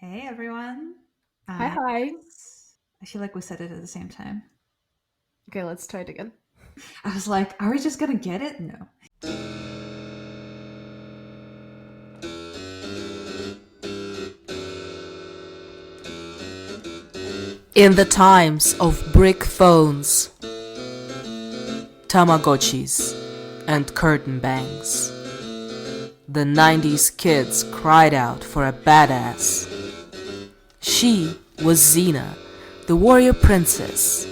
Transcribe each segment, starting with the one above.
Hey everyone. Hi, I hi. I feel like we said it at the same time. Okay, let's try it again. I was like, are we just gonna get it? No. In the times of brick phones, Tamagotchis, and curtain bangs, the 90s kids cried out for a badass. She was Xena, the warrior princess.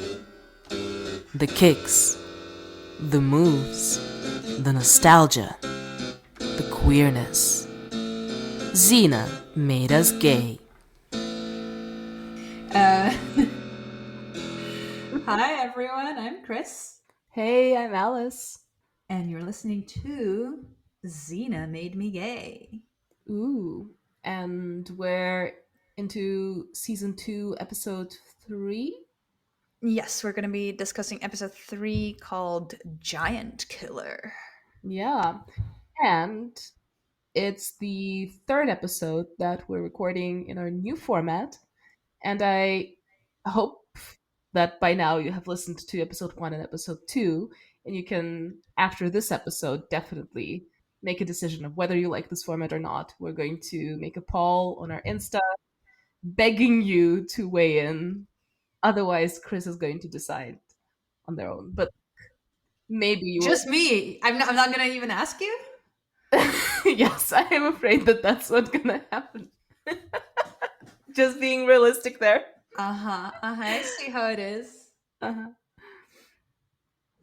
The kicks, the moves, the nostalgia, the queerness. Xena made us gay. Uh, Hi everyone. I'm Kris, Hey, I'm Alice. and you're listening to Xena Made Me Gay. Ooh, and we're into season 2, episode 3. Yes, we're gonna be discussing episode 3 called Giant Killer. Yeah, and it's the third episode that we're recording in our new format. And I hope that by now you have listened to episode 1 and episode 2, and you can, after this episode, definitely make a decision of whether you like this format or not. We're going to make a poll on our Insta, begging you to weigh in. Otherwise, Kris is going to decide on their own. But maybe you Just will. me. I'm not gonna even ask you. Yes, I am afraid that that's what's gonna happen. Just being realistic there. Uh-huh. Uh-huh. I see how it is. Uh-huh.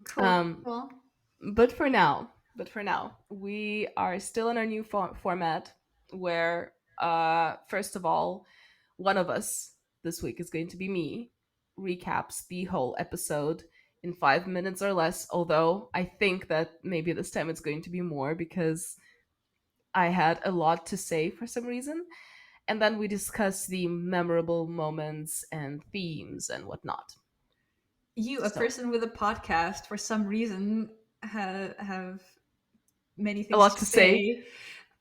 Cool. Um, Cool. but for now, we are still in our new format where, first of all, one of us this week is going to be me, recaps the whole episode in 5 minutes or less. Although I think that maybe this time it's going to be more because I had a lot to say for some reason. And then we discuss the memorable moments and themes and whatnot. You, a So, person with a podcast, for some reason have many a things lot to to say. say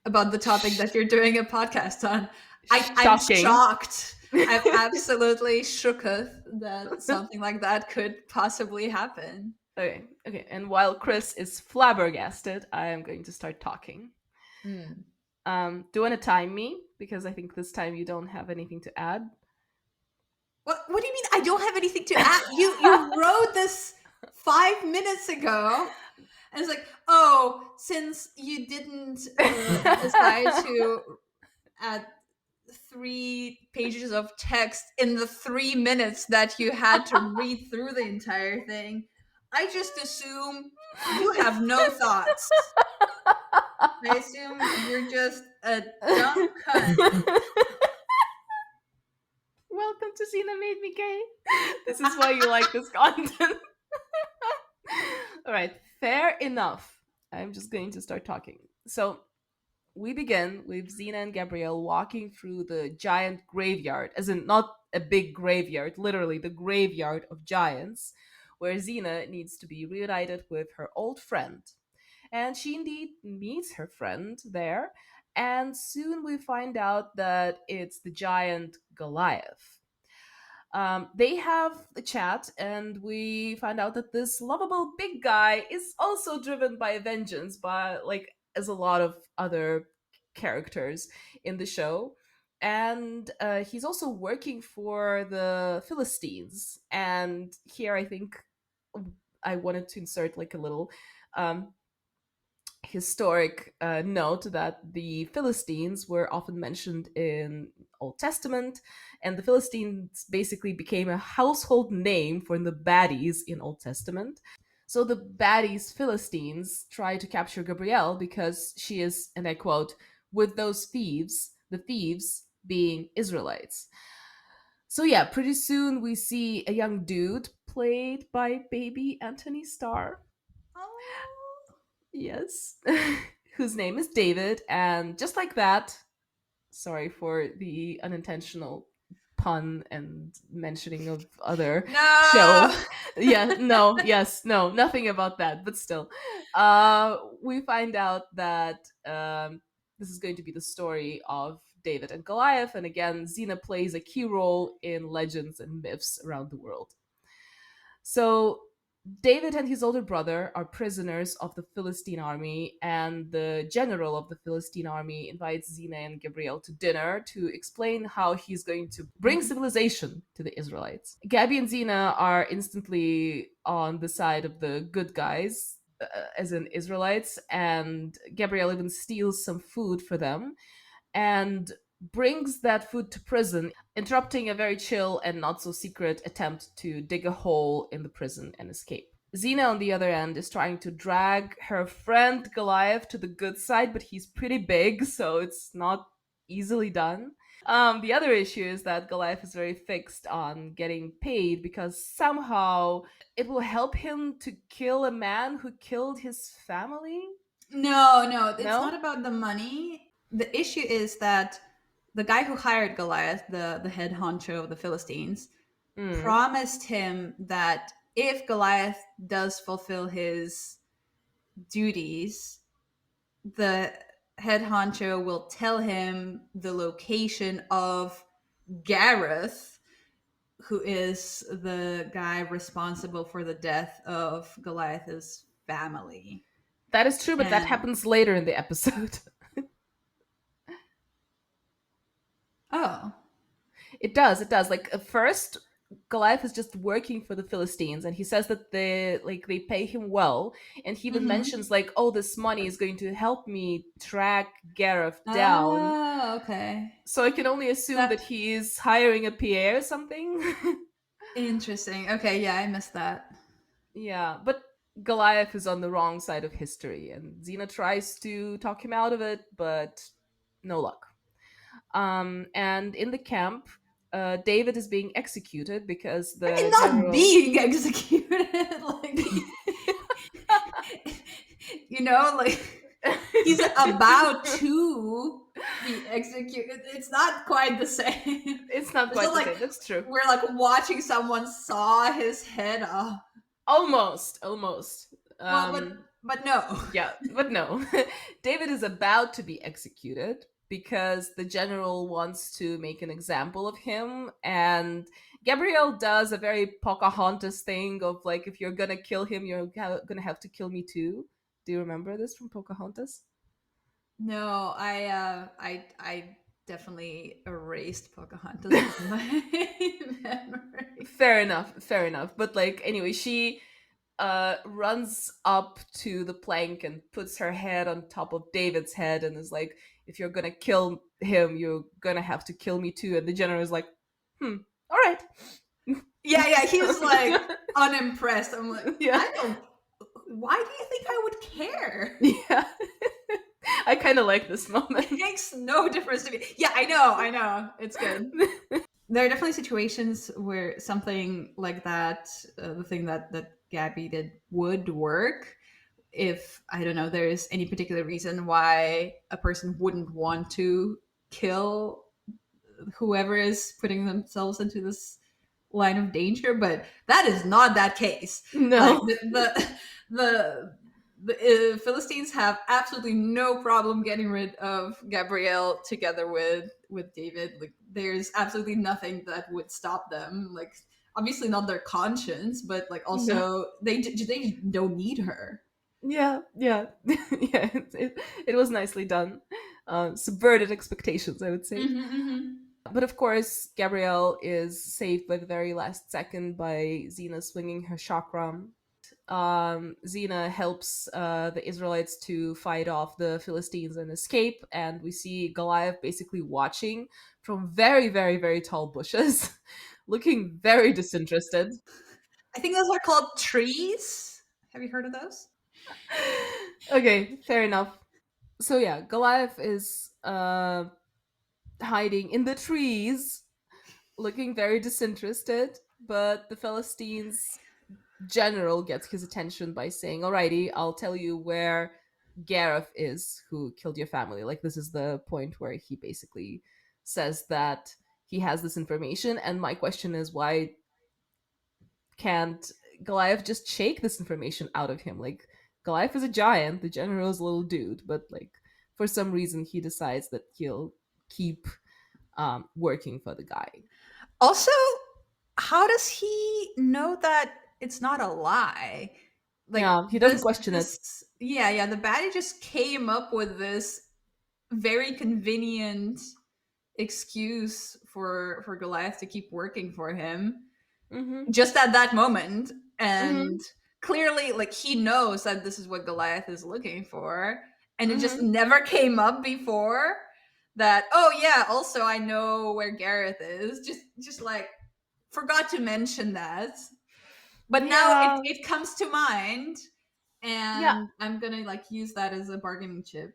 about the topic that you're doing a podcast on. I'm Shocking. shocked. I'm absolutely shooketh that something like that could possibly happen. Okay. And while Kris is flabbergasted, I am going to start talking. Hmm. Do you want to time me? Because I think this time you don't have anything to add. What do you mean I don't have anything to add? You wrote this 5 minutes ago. And it's like, oh, since you didn't decide to add 3 pages of text in the 3 minutes that you had to read through the entire thing, I just assume you have no thoughts. I assume you're just a dumb cunt. Welcome to Cena Made Me Gay. This is why you like this content. All right, fair enough. I'm just going to start talking. So, we begin with Xena and Gabrielle walking through the giant graveyard, as in not a big graveyard, literally the graveyard of giants, where Xena needs to be reunited with her old friend. And she indeed meets her friend there, and soon we find out that it's the giant Goliath. They have a chat, and we find out that this lovable big guy is also driven by vengeance, by like as a lot of other characters in the show. And he's also working for the Philistines. And here I think I wanted to insert like a little um, historic note that the Philistines were often mentioned in Old Testament, and the Philistines basically became a household name for the baddies in Old Testament. So the baddies Philistines try to capture Gabrielle because she is, and I quote, with those thieves, the thieves being Israelites. So yeah, pretty soon we see a young dude played by baby Anthony Starr. Oh. Yes. Whose name is David. And just like that, sorry for the unintentional pun and mentioning of other No. show. Yeah, no, yes, no, nothing about that, but still. We find out that this is going to be the story of David and Goliath. And again, Xena plays a key role in legends and myths around the world. So David and his older brother are prisoners of the Philistine army, and the general of the Philistine army invites Xena and Gabrielle to dinner to explain how he's going to bring civilization to the Israelites. Gabby and Xena are instantly on the side of the good guys, as in Israelites, and Gabrielle even steals some food for them and brings that food to prison, interrupting a very chill and not so secret attempt to dig a hole in the prison and escape. Xena, on the other end, is trying to drag her friend Goliath to the good side, but he's pretty big, so it's not easily done. The other issue is that Goliath is very fixed on getting paid because somehow it will help him to kill a man who killed his family. No, it's No? not about the money. The issue is that the guy who hired Goliath, the head honcho of the Philistines, Mm. promised him that if Goliath does fulfill his duties, the head honcho will tell him the location of Gareth, who is the guy responsible for the death of Goliath's family. That is true, but that And happens later in the episode. oh, It does. It does. Like at first, Goliath is just working for the Philistines, and he says that they pay him well, and he even mm-hmm. mentions like, "Oh, this money is going to help me track Gareth down." Oh, okay. So I can only assume that That he is hiring a PA or something. interesting. Okay, yeah, I missed that. Yeah, but Goliath is on the wrong side of history, and Xena tries to talk him out of it, but no luck. And in the camp, David is being executed because I mean, the not general. being executed, like like he's about to be executed. It's not quite the same. It's not It's quite not the like same. That's true. we're like watching someone saw his head off. Almost, almost. Well, but no. Yeah, but no. David is about to be executed because the general wants to make an example of him, and Gabrielle does a very Pocahontas thing of like, if you're gonna kill him, you're gonna have to kill me too. Do you remember this from Pocahontas? No, I definitely erased Pocahontas from my memory. Fair enough, fair enough. But like, anyway, she runs up to the plank and puts her head on top of David's head and is like, if you're gonna kill him, you're gonna have to kill me too. And the general is like, all right. Yeah, he's like unimpressed. I'm like, Yeah. I don't. Why do you think I would care? Yeah. I kind of like this moment. It makes no difference to me. Yeah, I know. It's good. There are definitely situations where something like that, the thing that Gabby did, would work. If I don't know, there's any particular reason why a person wouldn't want to kill whoever is putting themselves into this line of danger, but that is not that case. Like No. the Philistines have absolutely no problem getting rid of Gabrielle together with David. Like there's absolutely nothing that would stop them. Like obviously not their conscience, but like No. also they don't need her. Yeah, yeah. Yeah, it was nicely done. Subverted expectations, I would say. Mm-hmm. But of course, Gabrielle is saved by the very last second by Xena swinging her chakram. Xena helps the Israelites to fight off the Philistines and escape, and we see Goliath basically watching from very, very, very tall bushes, looking very disinterested. I think those are called trees. Have you heard of those? Okay, fair enough. So yeah, Goliath is hiding in the trees, looking very disinterested, but the Philistines general gets his attention by saying, "Alrighty, I'll tell you where Gareth is, who killed your family." Like this is the point where he basically says that he has this information, and my question is, why can't Goliath just shake this information out of him? Like Goliath is a giant, the general is a little dude, but like for some reason he decides that he'll keep working for the guy. Also, how does he know that it's not a lie? Like Yeah, he doesn't question it. yeah, the baddie just came up with this very convenient excuse for Goliath to keep working for him Mm-hmm. just at that moment. Mm-hmm. And clearly, like, he knows that this is what Goliath is looking for, and it just Mm-hmm. never came up before that. Oh yeah, also I know where Gareth is. Just like forgot to mention that, but now Yeah. it comes to mind, Yeah. and I'm gonna like use that as a bargaining chip.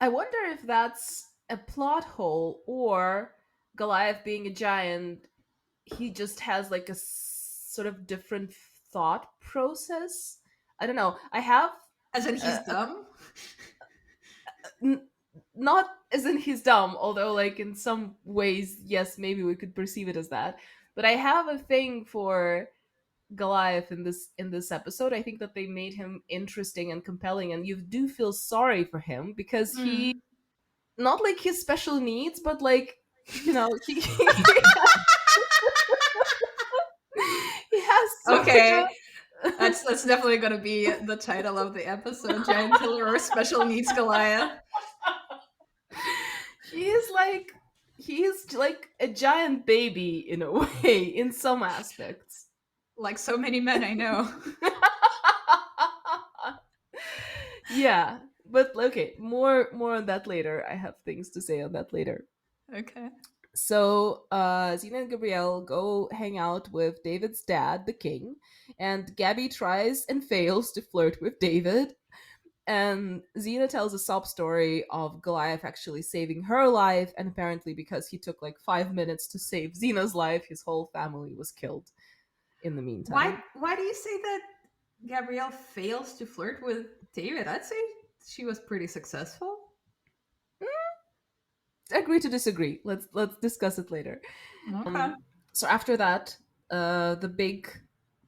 I wonder if that's a plot hole or Goliath being a giant, he just has like a sort of different thought process. I don't know. I have As in uh, he's dumb. n- not as in he's dumb, although like in some ways, yes, maybe we could perceive it as that. But I have a thing for Goliath in this episode. I think that they made him interesting and compelling, and you do feel sorry for him because he Mm. not like his special needs, but like he he has sort Okay, of that's definitely gonna be the title of the episode: Giant Killer or Special Needs Goliath. he is like he is like a giant baby in a way in some aspects. Like so many men I know. Yeah, but okay, more on that later. I have things to say on that later. Okay. So Xena and Gabrielle go hang out with David's dad, the king, and Gabby tries and fails to flirt with David. And Xena tells a sob story of Goliath actually saving her life, and apparently because he took like 5 minutes to save Xena's life, his whole family was killed in the meantime. Why do you say that Gabrielle fails to flirt with David? I'd say she was pretty successful. Agree to disagree. Let's discuss it later. Okay. So after that, the big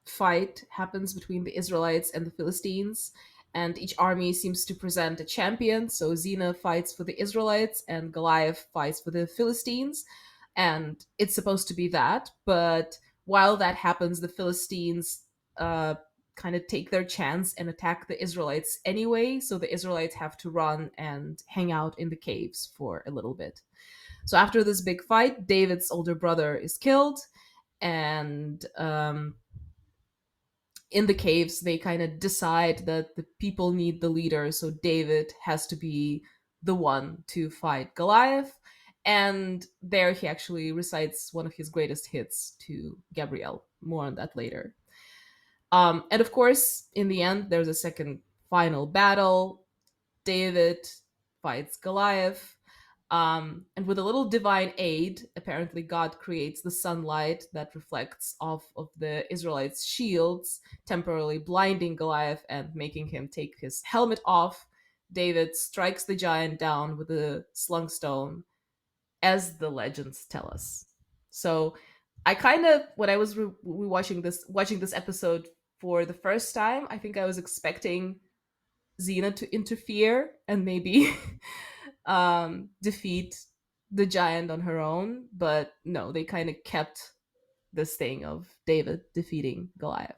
fight happens between the Israelites and the Philistines, and each army seems to present a champion. So Xena fights for the Israelites, and Goliath fights for the Philistines, and it's supposed to be that. But while that happens, the Philistines kind of take their chance and attack the Israelites anyway. So the Israelites have to run and hang out in the caves for a little bit. So after this big fight, David's older brother is killed, and in the caves, they kind of decide that the people need the leader, so David has to be the one to fight Goliath. And there he actually recites one of his greatest hits to Gabrielle. More on that later. And of course, in the end, there's a second final battle. David fights Goliath. And with a little divine aid, apparently God creates the sunlight that reflects off of the Israelites' shields, temporarily blinding Goliath and making him take his helmet off. David strikes the giant down with a slung stone, as the legends tell us. So, I kind of, when I was watching this episode for the first time, I think I was expecting Xena to interfere and maybe defeat the giant on her own, but no, they kind of kept this thing of David defeating Goliath.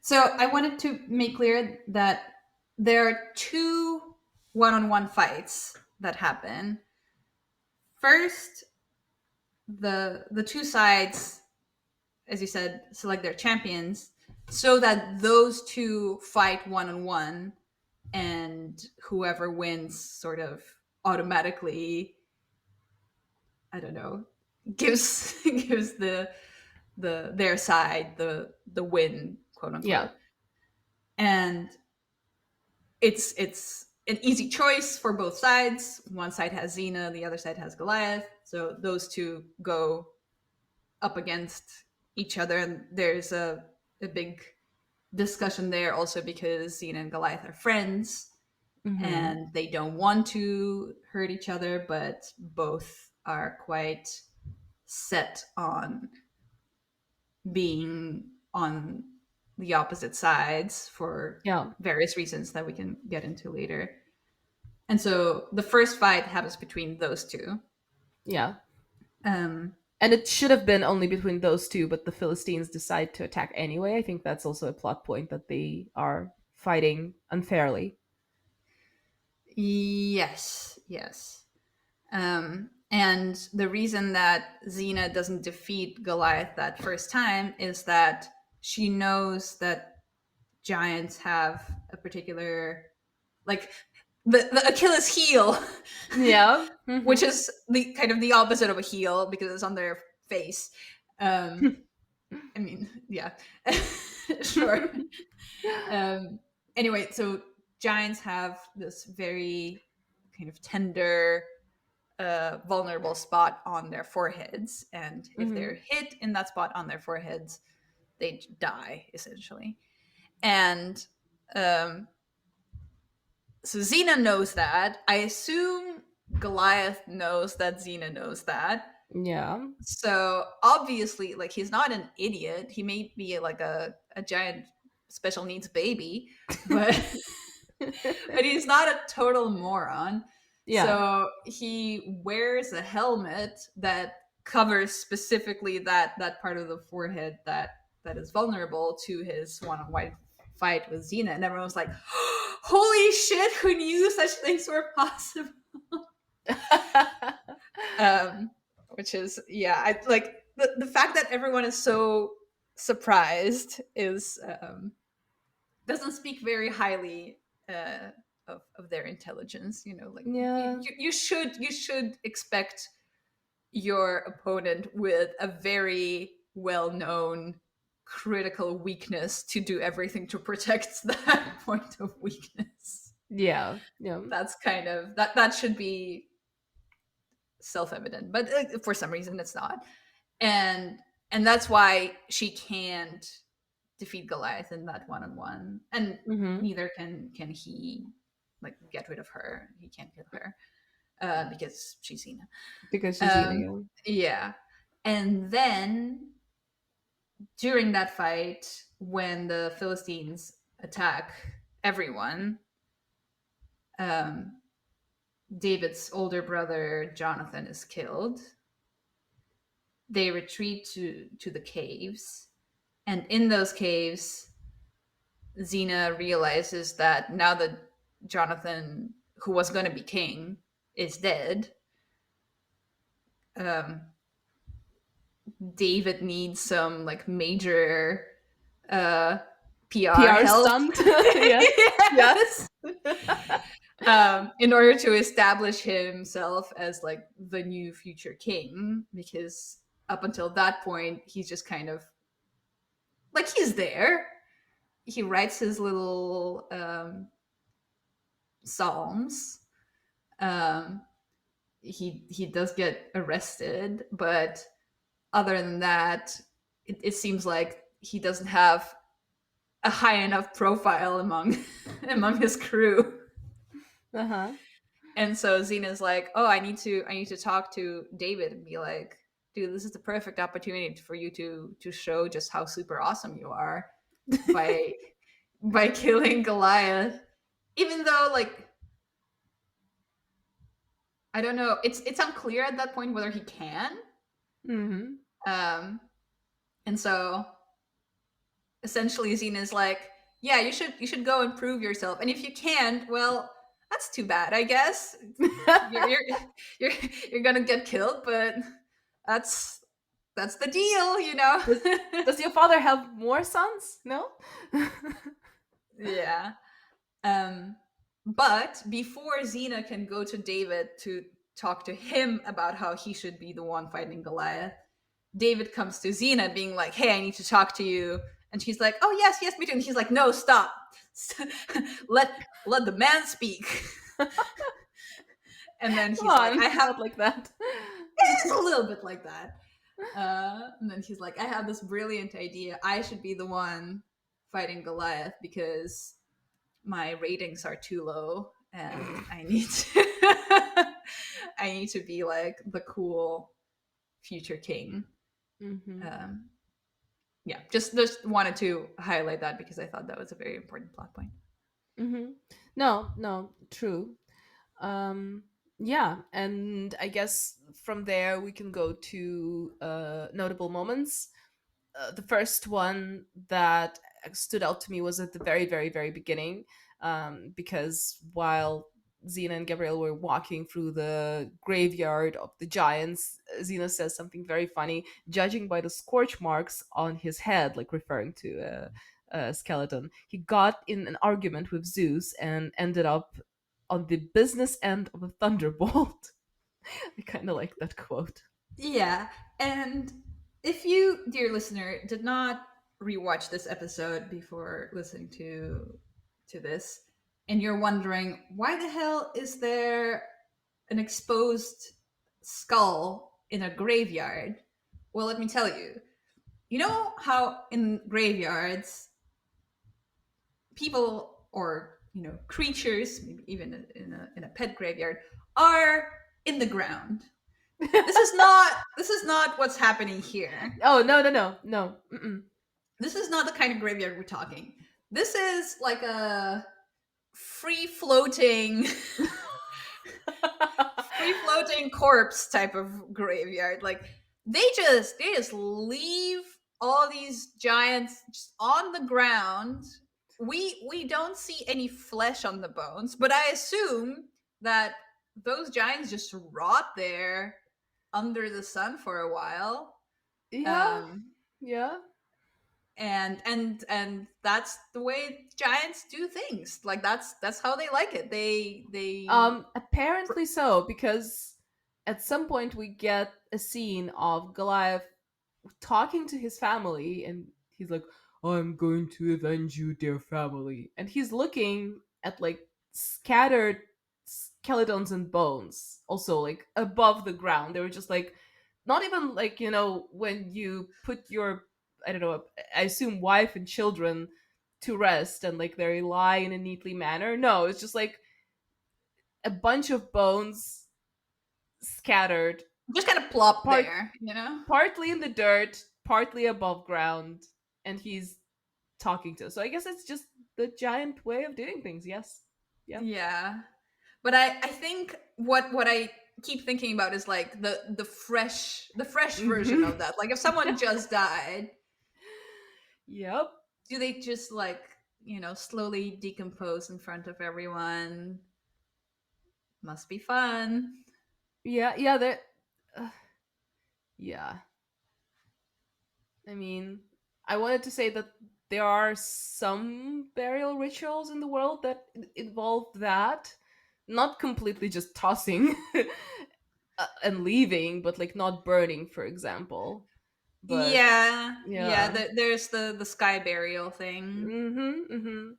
So I wanted to make clear that there are two one-on-one fights that happen. First, the two sides, as you said, select their champions so that those two fight one-on-one, and whoever wins sort of automatically, I don't know, gives gives the their side the win, quote Yeah. unquote. And it's an easy choice for both sides. One side has Xena, the other side has Goliath. So those two go up against each other, and there's a big discussion there also because Xena and Goliath are friends Mm-hmm. and they don't want to hurt each other, but both are quite set on being on the opposite sides for Yeah. various reasons that we can get into later. And so the first fight happens between those two. Yeah. Um, And it should have been only between those two, but the Philistines decide to attack anyway. I think that's also a plot point, that they are fighting unfairly. yes, yes. And the reason that Xena doesn't defeat Goliath that first time is that she knows that giants have a particular, like, the Achilles heel, Yeah. which is the kind of the opposite of a heel because it's on their face. I mean, yeah, sure. Anyway, so giants have this very kind of tender, vulnerable spot on their foreheads, and if they're hit in that spot on their foreheads, they die essentially. And so Xena knows that. I assume Goliath knows that Xena knows that. Yeah. So obviously, like, he's not an idiot. He may be like a giant special needs baby, but but he's not a total moron. Yeah. So he wears a helmet that covers specifically that part of the forehead that is vulnerable to his one-on-one fight with Xena, and everyone was like, "Holy shit! Who knew such things were possible?" Which is, yeah, I like the fact that everyone is so surprised is doesn't speak very highly of their intelligence. You know, like, Yeah. you should expect your opponent with a very well-known critical weakness to do everything to protect that point of weakness. Yeah. Yeah. That's kind of that should be self-evident, but for some reason it's not. And that's why she can't defeat Goliath in that one-on-one, and neither can he, like, get rid of her. He can't kill her because she's Xena. Because she's eating Yeah. And then during that fight, when the Philistines attack everyone, David's older brother Jonathan is killed. They retreat to the caves, and in those caves, Xena realizes that now that Jonathan, who was going to be king, is dead, David needs some, like, major PR help. stunt. Yeah. Yes. In order to establish himself as, like, the new future king, because up until that point he's just kind of like, he's there. He writes his little psalms. He does get arrested, but other than that, it seems like he doesn't have a high enough profile among his crew. And so Xena's like, "Oh, I need to talk to David and be like, dude, this is the perfect opportunity for you to show just how super awesome you are by killing Goliath." Even though, like, I don't know, it's unclear at that point whether he can. And so essentially Xena's like, "Yeah, you should go and prove yourself, and if you can't, well, that's too bad, I guess. You're gonna get killed, but that's the deal, you know." Does your father have more sons? No? Yeah. But before Xena can go to David to talk to him about how he should be the one fighting Goliath, David comes to Xena being like, "Hey, I need to talk to you." And she's like, "Oh, yes, me too." And he's like, "No, stop. let the man speak." And then he's like, "I have..." Not like that. It's a little bit like that. And then he's like, "I have this brilliant idea. I should be the one fighting Goliath because my ratings are too low, and I need to be like the cool future king." Yeah, just wanted to highlight that because I thought that was a very important plot point. No, true. Um, yeah, and I guess from there we can go to notable moments. The first one that stood out to me was at the very, very, very beginning, because while Xena and Gabrielle were walking through the graveyard of the giants, Xena says something very funny, judging by the scorch marks on his head, like referring to a skeleton. He got in an argument with Zeus and ended up on the business end of a thunderbolt. I kind of like that quote. Yeah, and if you, dear listener, did not rewatch this episode before listening to this, and you're wondering why the hell is there an exposed skull in a graveyard? Well, let me tell you. You know how in graveyards people or creatures, maybe even in a pet graveyard, are in the ground. This is not what's happening here. Oh, no, no, no, no. Mm-mm. This is not the kind of graveyard we're talking. This is like a free floating free floating corpse type of graveyard. Like they just leave all these giants just on the ground. We don't see any flesh on the bones, but I assume that those giants just rot there under the sun for a while. Yeah, Um, yeah. and that's the way giants do things. Like that's how they like it. They Apparently so, because at some point we get a scene of Goliath talking to his family, and he's like, "I'm going to avenge you, dear family," and he's looking at like scattered skeletons and bones, also like above the ground. They were just like, not even like when you put your, I don't know, I assume wife and children to rest and like they lie in a neatly manner. No, it's just like a bunch of bones scattered, just kind of plop part there. partly in the dirt, partly above ground, and he's talking to us. So I guess it's just the giant way of doing things. Yes. Yep. Yeah. But I think what I keep thinking about is like the fresh version Hmm. of that. Like if someone just died, Yep. do they just like, slowly decompose in front of everyone? Must be fun. Yeah. Yeah. That. Uh, yeah. I mean, I wanted to say that there are some burial rituals in the world that involve that, not completely just tossing and leaving, but like not burning, for example. But Yeah. Yeah, yeah. there's the sky burial thing. Mhm. Mhm.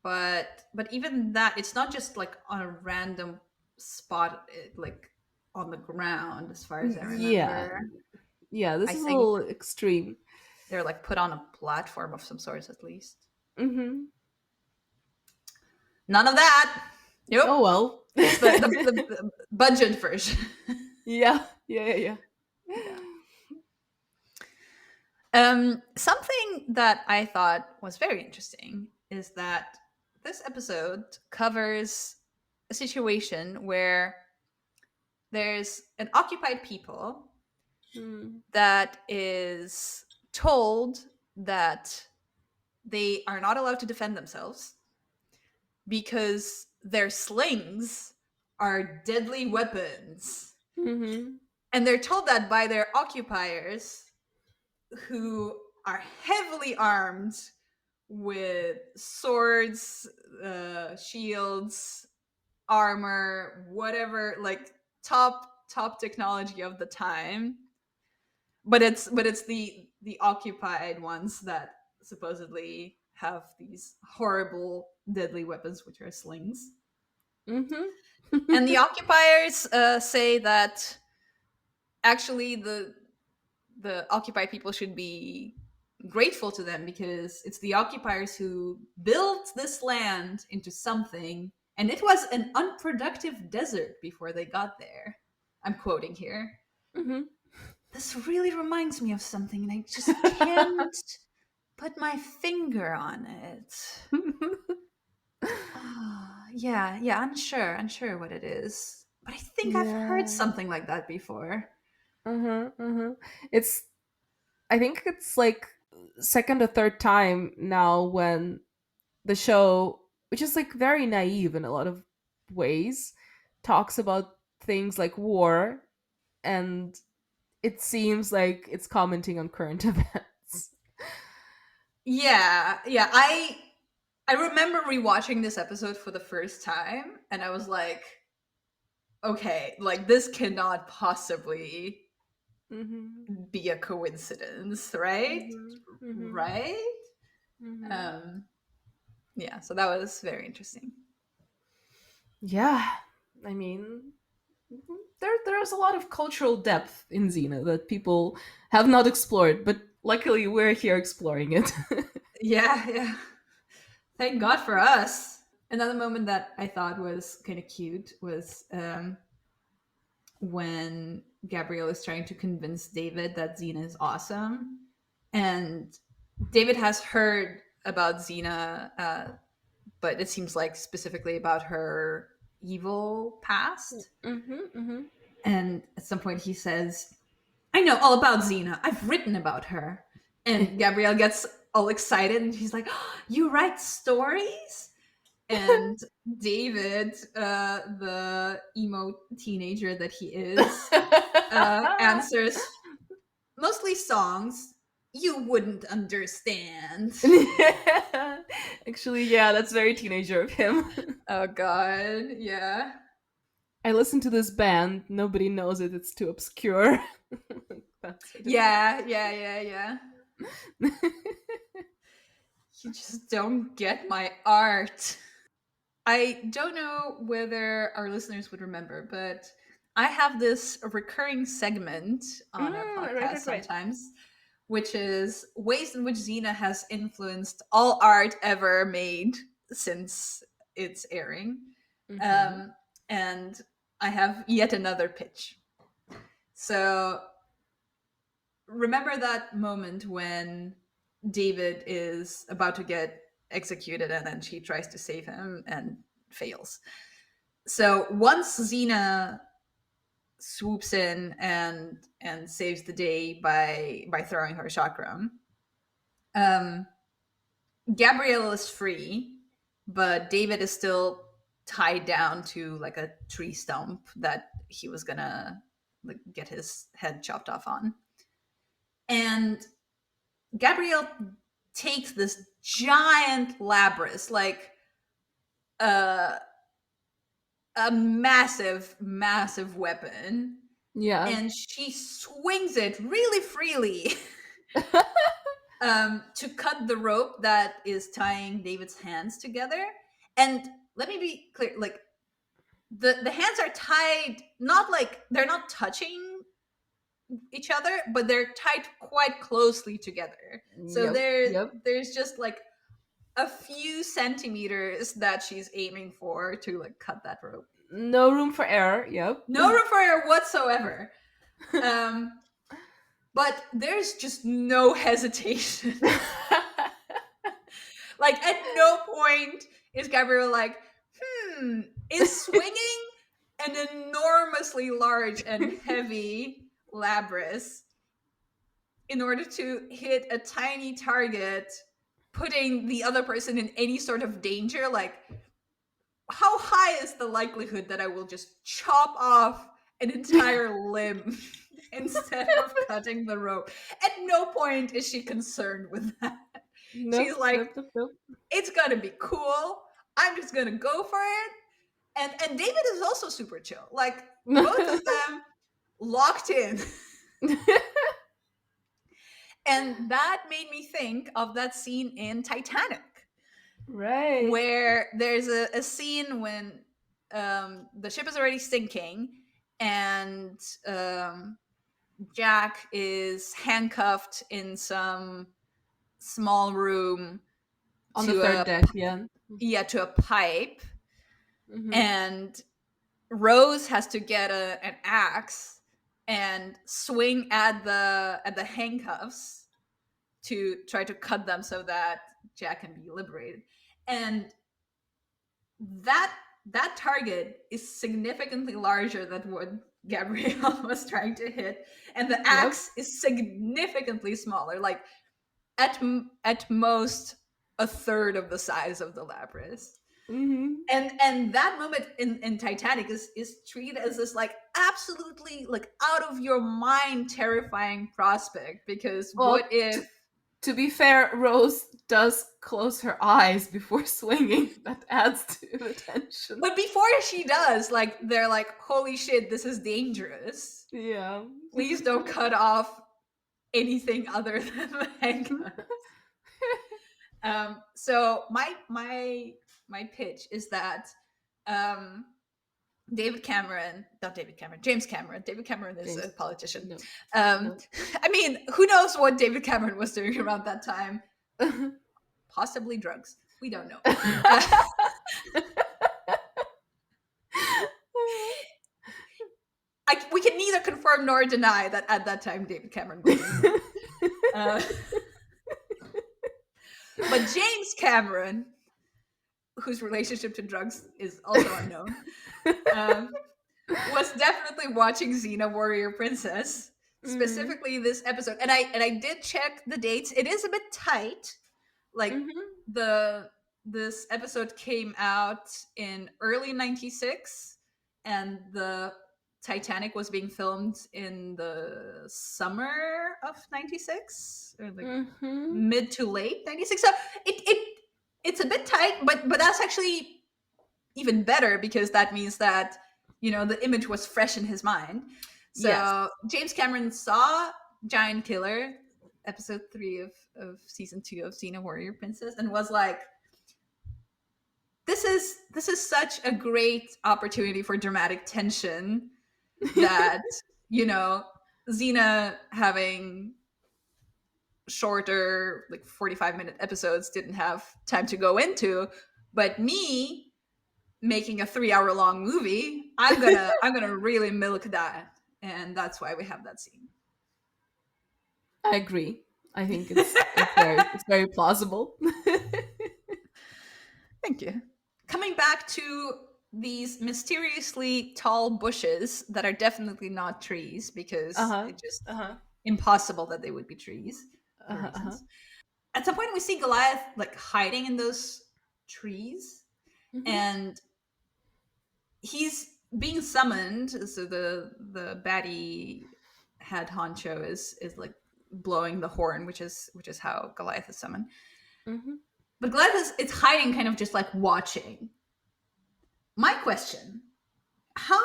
But even that, it's not just like on a random spot, like on the ground, as far as I Yeah. remember. Yeah, this I is a think little extreme. they're like put on a platform of some sorts, at least. Mhm. None of that. Nope. Oh well. Just the budget version. Yeah. Yeah, yeah, yeah. Yeah. Something that I thought was very interesting is that this episode covers a situation where there's an occupied people Hmm. that is told that they are not allowed to defend themselves because their slings are deadly weapons. Mhm. And they're told that by their occupiers, who are heavily armed with swords, shields, armor, whatever, like top technology of the time. But it's the occupied ones that supposedly have these horrible deadly weapons, which are slings. Mhm. And the occupiers say that actually the occupied people should be grateful to them because it's the occupiers who built this land into something, and it was an unproductive desert before they got there. I'm quoting here. Mhm. This really reminds me of something, and I just can't put my finger on it. Yeah, unsure what it is. But I think I've heard Yeah. something like that before. It's I think it's like second or third time now when the show, which is like very naive in a lot of ways, talks about things like war, and it seems like it's commenting on current events. Yeah. I remember rewatching this episode for the first time and I was like, okay, like this cannot possibly Mm-hmm. be a coincidence, right? Mm-hmm. Mm-hmm. Right? Mm-hmm. Um yeah, so that was very interesting. Yeah, I mean, there's a lot of cultural depth in Xena that people have not explored, but luckily we're here exploring it. Yeah. Thank God for us. Another moment that I thought was kind of cute was when Gabrielle is trying to convince David that Xena is awesome. And David has heard about Xena, but it seems like specifically about her evil past. Mm-hmm. And at some point he says, I know all about Xena. I've written about her. And Gabrielle gets all excited and she's like, oh, you write stories? And David, the emo teenager that he is, answers, mostly songs you wouldn't understand. Actually, yeah, that's very teenager of him. Oh God, yeah. I listen to this band. Nobody knows it. It's too obscure. That's what it Yeah. You just don't get my art. I don't know whether our listeners would remember, but I have this recurring segment on our podcast Right. sometimes, which is ways in which Xena has influenced all art ever made since its airing. Mm-hmm. Um, and I have yet another pitch. So remember that moment when David is about to get executed and then she tries to save him and fails. So once Xena swoops in and saves the day by throwing her chakram, um, Gabrielle is free, but David is still tied down to like a tree stump that he was gonna like, get his head chopped off on. And Gabrielle takes this giant labrys, like uh, a massive weapon, Yeah. and she swings it really freely to cut the rope that is tying David's hands together. And let me be clear, like the hands are tied, not like they're not touching each other, but they're tied quite closely together. So Yep. there's just like a few centimeters that she's aiming for to like cut that rope. No room for error. Yep. No room for error whatsoever. Um, but there's just no hesitation. Like at no point is Gabrielle like, is swinging an enormously large and heavy labrys in order to hit a tiny target, putting the other person in any sort of danger. Like, how high is the likelihood that I will just chop off an entire limb instead of cutting the rope? At no point is she concerned with that. She's like, Nope. it's gonna be cool. I'm just gonna go for it. And David is also super chill. Like both of them locked in. And that made me think of that scene in Titanic, Right. where there's a scene when the ship is already sinking and Jack is handcuffed in some small room On the to third deck, yeah. to a pipe, Mhm. and Rose has to get an axe and swing at the handcuffs to try to cut them so that Jack can be liberated. And that target is significantly larger than what Gabrielle was trying to hit, and the Yep. axe is significantly smaller, like at most a third of the size of the Lapras. Mm-hmm. And that moment in Titanic is treated as this like absolutely like out of your mind terrifying prospect, because Well, what if to be fair, Rose does close her eyes before swinging. That adds to the tension. but before she does, like they're like, holy shit, this is dangerous. Yeah. Please don't cut off anything other than the handcuffs. So my pitch is that um David Cameron, not David Cameron, James Cameron. David Cameron is James. a politician. No. Um, I mean, who knows what David Cameron was doing around that time? No. Possibly drugs. We don't know. We can neither confirm nor deny that at that time David Cameron was doing drugs. But James Cameron, whose relationship to drugs is also unknown, was definitely watching Xena Warrior Princess, specifically this episode. And I did check the dates. It is a bit tight. Like this episode came out in early 96, and the Titanic was being filmed in the summer of 96, or like mid to late 96. So it's a bit tight, but that's actually even better, because that means that, you know, the image was fresh in his mind. So Yes. James Cameron saw Giant Killer, episode 3 of season 2 of Xena Warrior Princess, and was like, this is such a great opportunity for dramatic tension that, you know, Xena having shorter, like 45-minute episodes didn't have time to go into, but me making a 3-hour long movie, I'm gonna really milk that, and that's why we have that scene. I agree. I think it's very plausible. Thank you. Coming back to these mysteriously tall bushes that are definitely not trees, because it's just impossible that they would be trees for reasons. At some point, we see Goliath like hiding in those trees, and he's being summoned. So the baddie head honcho is like blowing the horn, which is how Goliath is summoned. But Goliath is hiding, kind of just like watching. My question: how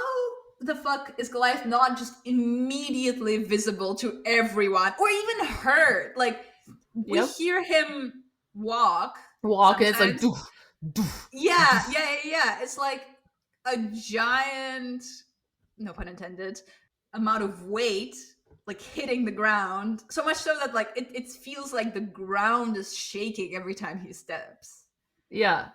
the fuck is Goliath not just immediately visible to everyone, or even heard? Like, we hear him walk, and it's like doof, doof. yeah. It's like a giant, no pun intended, amount of weight like hitting the ground, so much so that like it feels like the ground is shaking every time he steps. Yeah.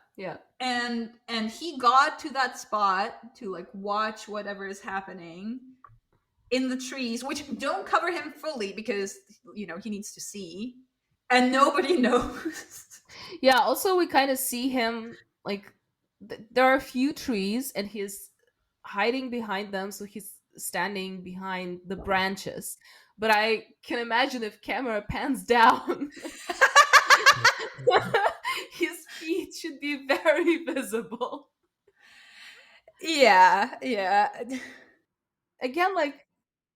And he got to that spot to like watch whatever is happening in the trees, which don't cover him fully because, you know, he needs to see, and nobody knows. Yeah, also we kind of see him like there are a few trees and he's hiding behind them, so he's standing behind the branches. But I can imagine if camera pans down, his feet should be very visible. Yeah. Again, like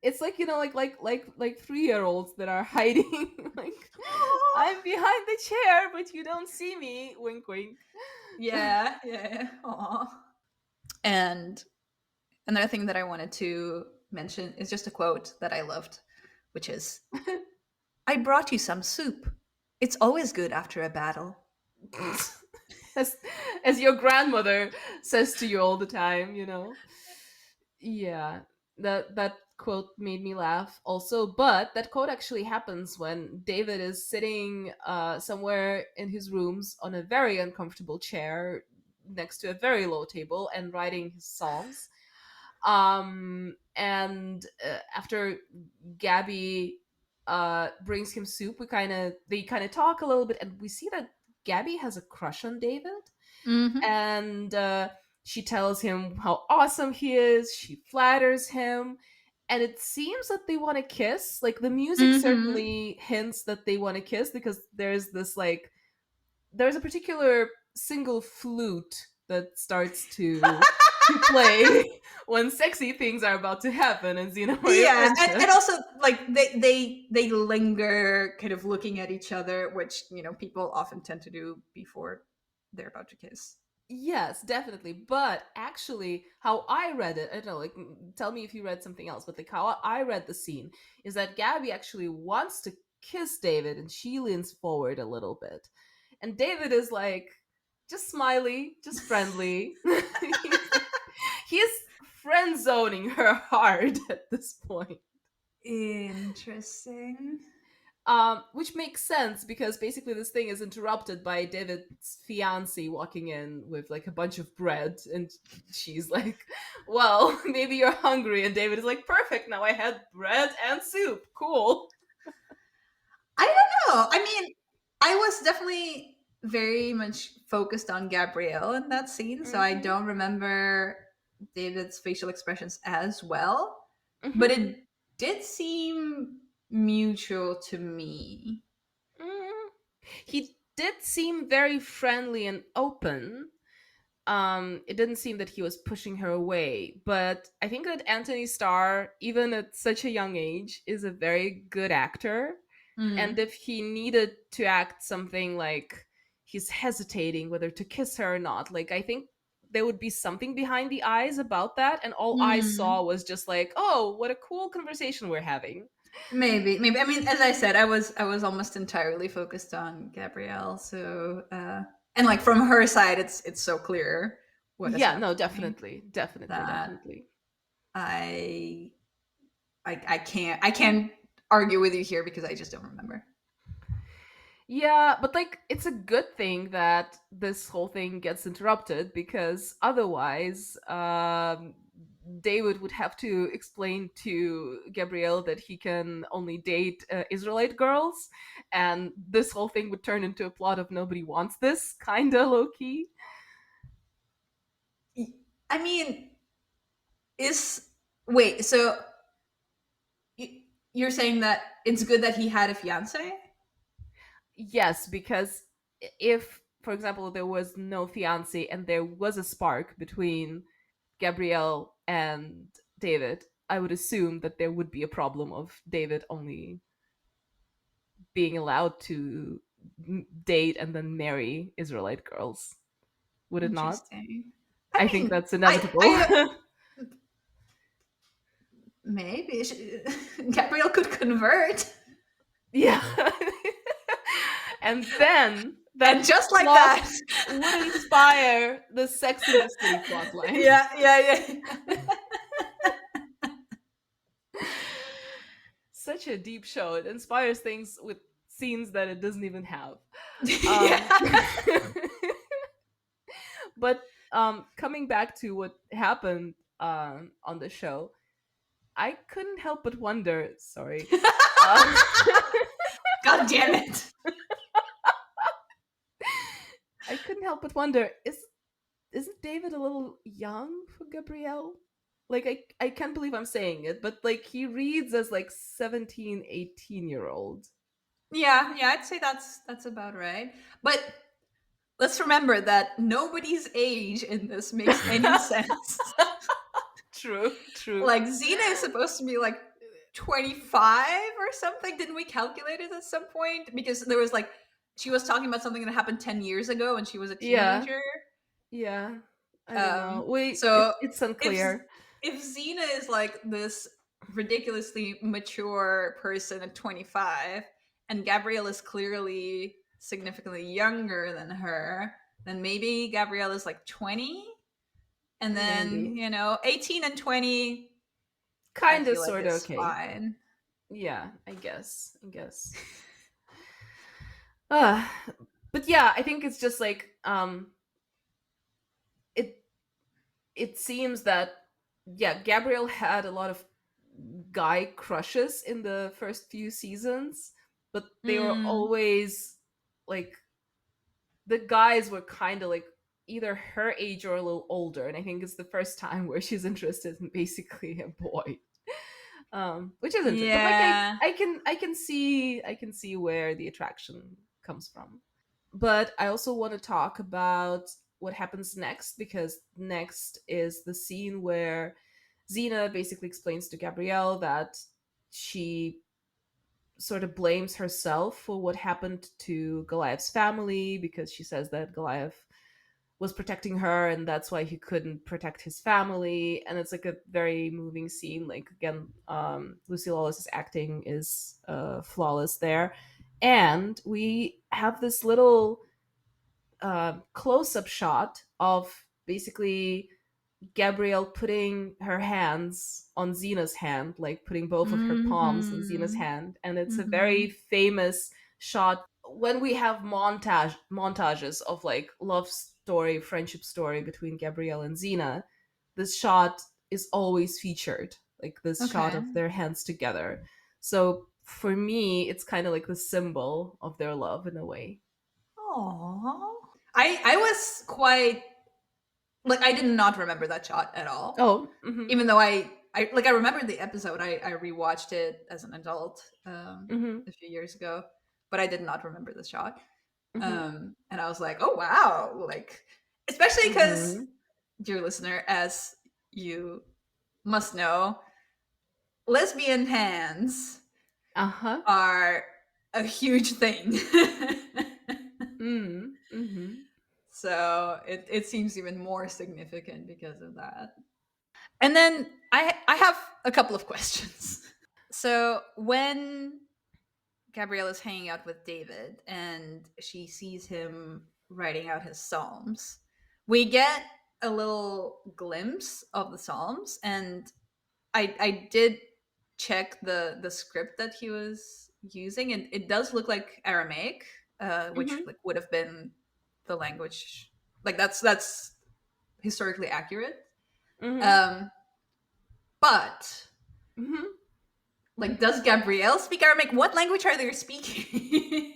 it's like, you know, like 3-year-olds that are hiding. Like, I'm behind the chair, but you don't see me. Wink, wink. Yeah. Aww. And another thing that I wanted to mention is just a quote that I loved, which is, "I brought you some soup. It's always good after a battle." As your grandmother says to you all the time, you know. Yeah, that quote made me laugh also, but that quote actually happens when David is sitting somewhere in his rooms on a very uncomfortable chair next to a very low table and writing his songs. And after Gabby brings him soup, they kind of talk a little bit, and we see that Gabby has a crush on David. Mm-hmm. And she tells him how awesome he is. She flatters him, and it seems that they want to kiss. Like the music Mm-hmm. certainly hints that they want to kiss, because there's this like there's a particular single flute that starts to play when sexy things are about to happen, and Xena Maria Yeah, Princess. and also like they linger, kind of looking at each other, which people often tend to do before they're about to kiss. Yes, definitely. But actually, how I read it, I don't know, like, tell me if you read something else, but like how I read the scene is that Gabby actually wants to kiss David, and she leans forward a little bit. And David is like, just smiley, just friendly. He's friend zoning her hard at this point. Interesting. Which makes sense because basically this thing is interrupted by David's fiance walking in with like a bunch of bread, and she's like, "Well, maybe you're hungry." And David is like, "Perfect, now I had bread and soup. Cool." I don't know. I mean, I was definitely very much focused on Gabrielle in that scene, so I Hmm. don't remember David's facial expressions as well. But Hmm. it did seem mutual to me. Hmm. He did seem very friendly and open. It didn't seem that he was pushing her away, but I think that Anthony Starr, even at such a young age, is a very good actor. And Mm. if he needed to act something like he's hesitating whether to kiss her or not, like I think there would be something behind the eyes about that, and all I saw Mm. was just like, oh, what a cool conversation we're having. Maybe. I mean, as I said, I was almost entirely focused on Gabrielle. So, and like from her side, it's so clear what is Yeah, no, happening definitely, definitely, that definitely. I I can't argue with you here because I just don't remember. Yeah, but like it's a good thing that this whole thing gets interrupted, because otherwise David would have to explain to Gabrielle that he can only date Israelite girls, and this whole thing would turn into a plot of nobody wants this, kind of low key. I mean, is wait, so you're saying that it's good that he had a fiance? Yes, because if, for example, there was no fiance and there was a spark between Gabrielle and David, I would assume that there would be a problem of David only being allowed to date and then marry Israelite girls. Would it not? Interesting. I I think mean, that's inevitable. maybe Gabrielle could convert, Yeah. And then and that just like plot that. would inspire the Sex in the City plotline. Yeah, yeah. Such a deep show. It inspires things with scenes that it doesn't even have. Um, Yeah. but coming back to what happened on the show, I couldn't help but wonder. Sorry, uh, God damn it. I couldn't help but wonder: isn't David a little young for Gabrielle? Like I can't believe I'm saying it, but like he reads as like 17, 18 year old. Yeah, I'd say that's about right. But let's remember that nobody's age in this makes any sense. True, true. Like Xena is supposed to be like 25 or something. Didn't we calculate it at some point? Because there was like she was talking about something that happened 10 years ago when she was a Yeah, teenager. yeah. I don't know. Wait, So it's if unclear. if Xena is like this ridiculously mature person at 25 and Gabrielle is clearly significantly younger than her, then maybe Gabrielle is like 20, and then, Maybe. 18 and 20 I Kind of, feel like sort of is okay. fine. Yeah, I guess. I guess. Uh, but yeah, I think it's just like it it seems that yeah, Gabrielle had a lot of guy crushes in the first few seasons, but they were Mm, always like the guys were kind of like either her age or a little older, and I think it's the first time where she's interested in basically a boy. Which is interesting. But like Yeah. I can see where the attraction comes from. But I also want to talk about what happens next, because next is the scene where Xena basically explains to Gabrielle that she sort of blames herself for what happened to Goliath's family, because she says that Goliath was protecting her and that's why he couldn't protect his family. And it's like a very moving scene. Like, again, Lucy Lawless's acting is flawless there. And we have this little close-up shot of basically Gabrielle putting her hands on Xena's hand, like putting both of her palms on Xena's Mm-hmm. hand, and it's a Mm-hmm. very famous shot when we have montages of like love story, friendship story between Gabrielle and Xena. This shot is always featured, like this shot Okay. of their hands together. So for me, it's kind of like the symbol of their love in a way. Aww. I was quite like I did not remember that shot at all. Oh, mm-hmm, Even though I remembered the episode. I rewatched it as an adult mm-hmm, a few years ago, but I did not remember the shot. mm-hmm, And I was like, oh wow, like especially because, mm-hmm. dear listener, as you must know, lesbian hands Uh-huh. are a huge thing. Mm, mm-hmm. So it seems even more significant because of that. And then I have a couple of questions. So when Gabrielle is hanging out with David and she sees him writing out his psalms, we get a little glimpse of the psalms, and I did check the script that he was using, and it does look like Aramaic, which Mm-hmm. like would have been the language, like that's historically accurate. Mm-hmm. Um, but Mm-hmm. like, does Gabrielle speak Aramaic? What language are they speaking?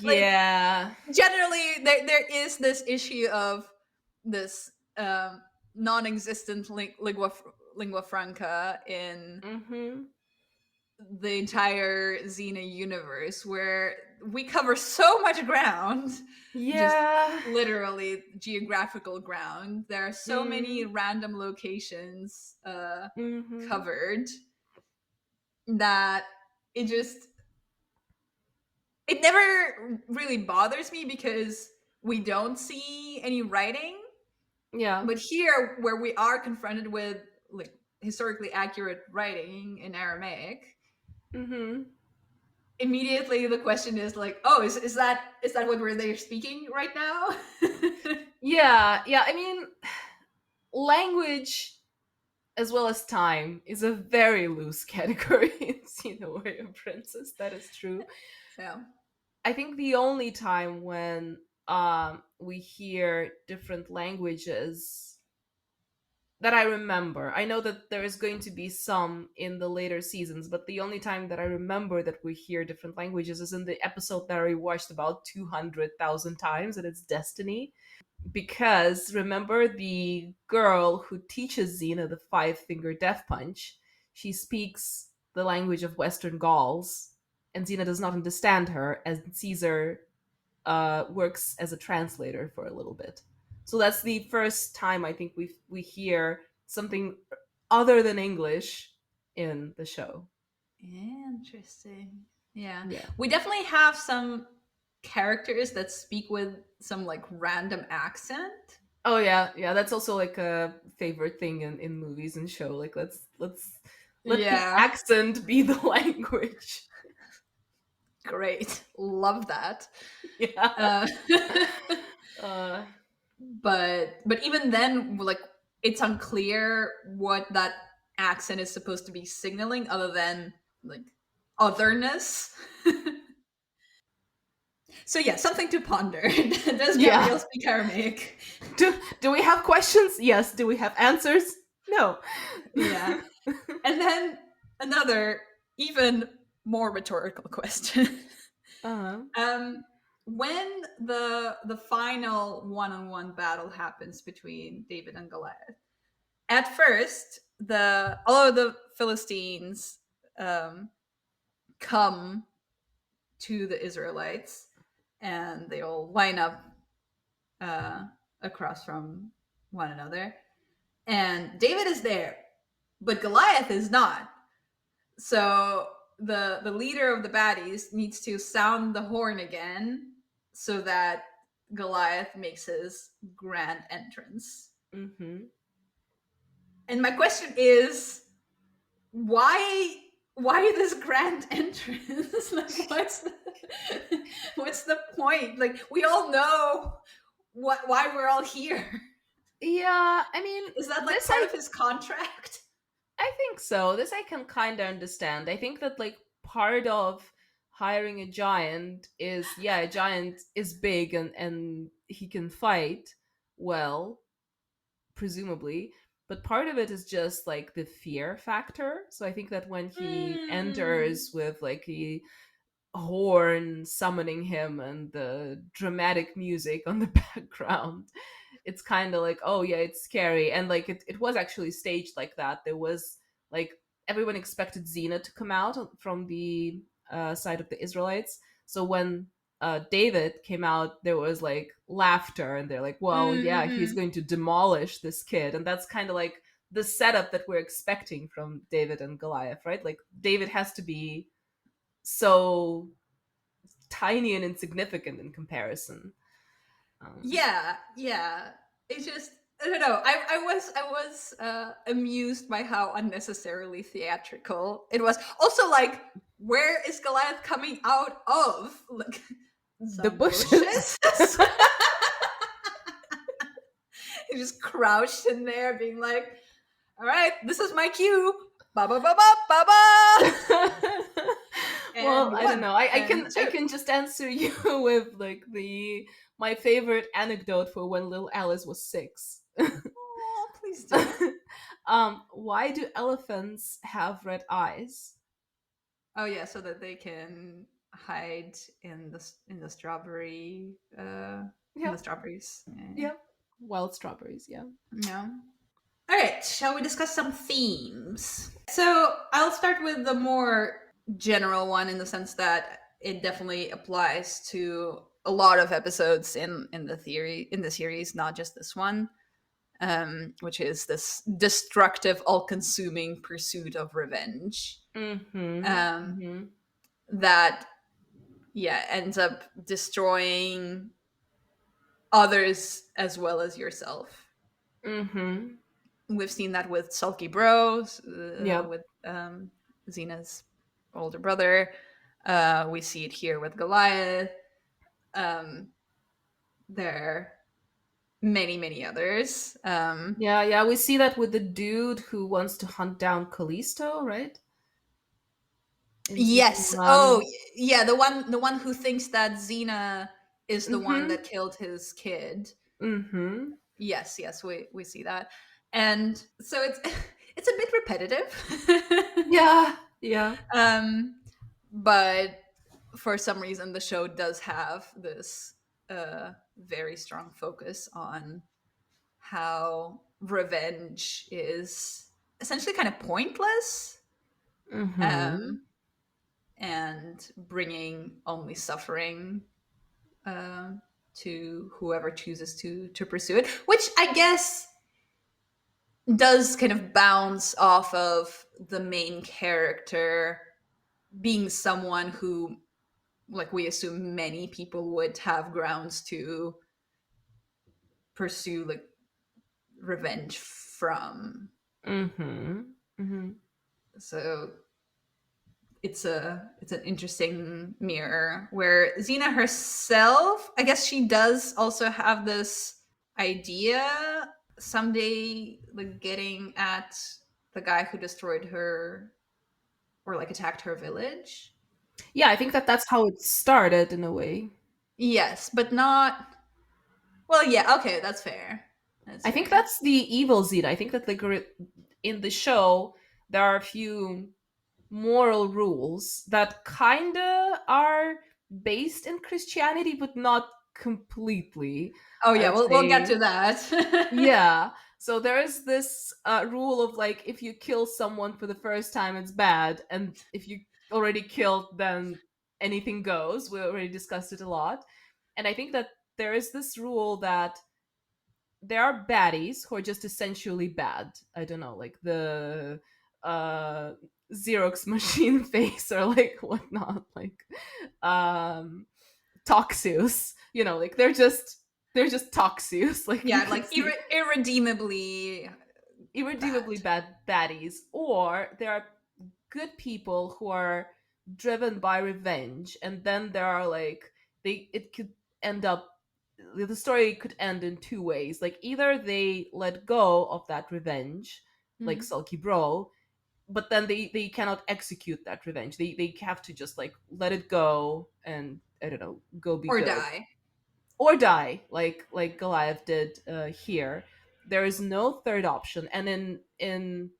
Like, Yeah. generally, there is this issue of this non-existent lingua franca in Mm-hmm. the entire Xena universe, where we cover so much ground, just Yeah. literally geographical ground. There are so many Mm-hmm. random locations Mm-hmm. covered that it just it never really bothers me because we don't see any writing. Yeah. But here, where we are confronted with like historically accurate writing in Aramaic, Mm-hmm. immediately the question is like, oh, is that what they're speaking right now? Yeah. Yeah. I mean, language as well as time is a very loose category in Xena Warrior Princess. That is true. So I think the only time when we hear different languages that I remember. I know that there is going to be some in the later seasons, but the only time that I remember that we hear different languages is in the episode that I watched about 200,000 times, and it's Destiny. Because remember the girl who teaches Xena the five finger death punch? She speaks the language of Western Gauls, and Xena does not understand her, and Caesar works as a translator for a little bit. So that's the first time I think we hear something other than English in the show. interesting. Yeah, Yeah. we definitely have some characters that speak with some like random accent. Oh yeah, yeah. That's also like a favorite thing in movies and show. Like let's let the Yeah, accent be the language. great. Love that. Yeah. Uh, Uh, but even then, like it's unclear what that accent is supposed to be signaling, other than like otherness. So yeah, something to ponder. Does yeah. Gabrielle speak Aramaic? Do we have questions? Yes. Do we have answers? No. Yeah. And then another even more rhetorical question. uh-huh. um, when the final one-on-one battle happens between David and Goliath, at first all of the Philistines come to the Israelites, and they all line up across from one another, and David is there, but Goliath is not. So the leader of the baddies needs to sound the horn again so that Goliath makes his grand entrance. Mm-hmm. And my question is, why this grand entrance? Like, what's the point? Like, we all know why we're all here. Yeah, I mean, Is that like this part I of his contract? I think so. This I can kind of understand. I think that like part of hiring a giant is, yeah, a giant is big and he can fight well, presumably, but part of it is just like the fear factor. So I think that when he enters with like the horn summoning him and the dramatic music on the background, it's kind of like, oh yeah, it's scary. And like it was actually staged like that. There was like, everyone expected Xena to come out from the side of the Israelites. So when David came out, there was like laughter, and they're like, well, yeah, he's Mm-hmm. going to demolish this kid. And that's kind of like the setup that we're expecting from David and Goliath, right? Like David has to be so tiny and insignificant in comparison. Yeah, yeah. It's just, I don't know. I was amused by how unnecessarily theatrical it was. Also, like, where is Goliath coming out of? Like, The some bushes. bushes. He just crouched in there, being like, "All right, this is my cue." Ba ba ba ba ba ba. Well, And I don't one know. I and can I two. can just answer you with like the my favorite anecdote for when little Alice was 6. Oh, please do. Why do elephants have red eyes? Oh yeah, so that they can hide in the strawberry in the Yep, strawberries. yep. Wild strawberries, yeah. Yeah. All right, shall we discuss some themes? So I'll start with the more general one in the sense that it definitely applies to a lot of episodes in the series, not just this one. Which is this destructive, all-consuming pursuit of revenge. Mm-hmm. Um, Mm-hmm. that ends up destroying others as well as yourself. Mm-hmm. We've seen that with Sulky Bros, Yep. with Xena's older brother. We see it here with Goliath. There are many, many others. Yeah, yeah. We see that with the dude who wants to hunt down Callisto, right? In season Yes. Oh, 1. yeah. The one who thinks that Xena is the one Mm-hmm. that killed his kid. Mm-hmm. Yes, yes, we see that, and so it's it's a bit repetitive. Yeah, yeah. um, but for some reason, the show does have this very strong focus on how revenge is essentially kind of pointless, Mm-hmm. um, and bringing only suffering to whoever chooses to pursue it, which I guess does kind of bounce off of the main character being someone who, like, we assume many people would have grounds to pursue like revenge from. Mm-hmm. Mm-hmm. So it's an interesting mirror where Xena herself, I guess she does also have this idea someday, like getting at the guy who destroyed her or like attacked her village. Yeah, I think that that's how it started in a way. Yes, but not. Well, yeah, okay, that's fair. That's I think fair. that's the evil Zeta. I think that like in the show there are a few moral rules that kinda are based in Christianity, but not completely. Oh I yeah, would we'll get say, to that. yeah. So there is this rule of like, if you kill someone for the first time, it's bad, and if you already killed, then anything goes. We already discussed it a lot, and I think that there is this rule that there are baddies who are just essentially bad. I don't know, like the uh Xerox machine face or like whatnot, like um Toxius. You know, like they're just Toxius. Like you Yeah, can like see irredeemably bad. irredeemably bad baddies, or there are good people who are driven by revenge, and then there are like they it could end up the story could end in two ways. Like either they let go of that revenge, like Mhm. Sulky Bro, but then they cannot execute that revenge. They have to just like let it go and I don't know, go be Or good die. or die, like Goliath did here. There is no third option, and in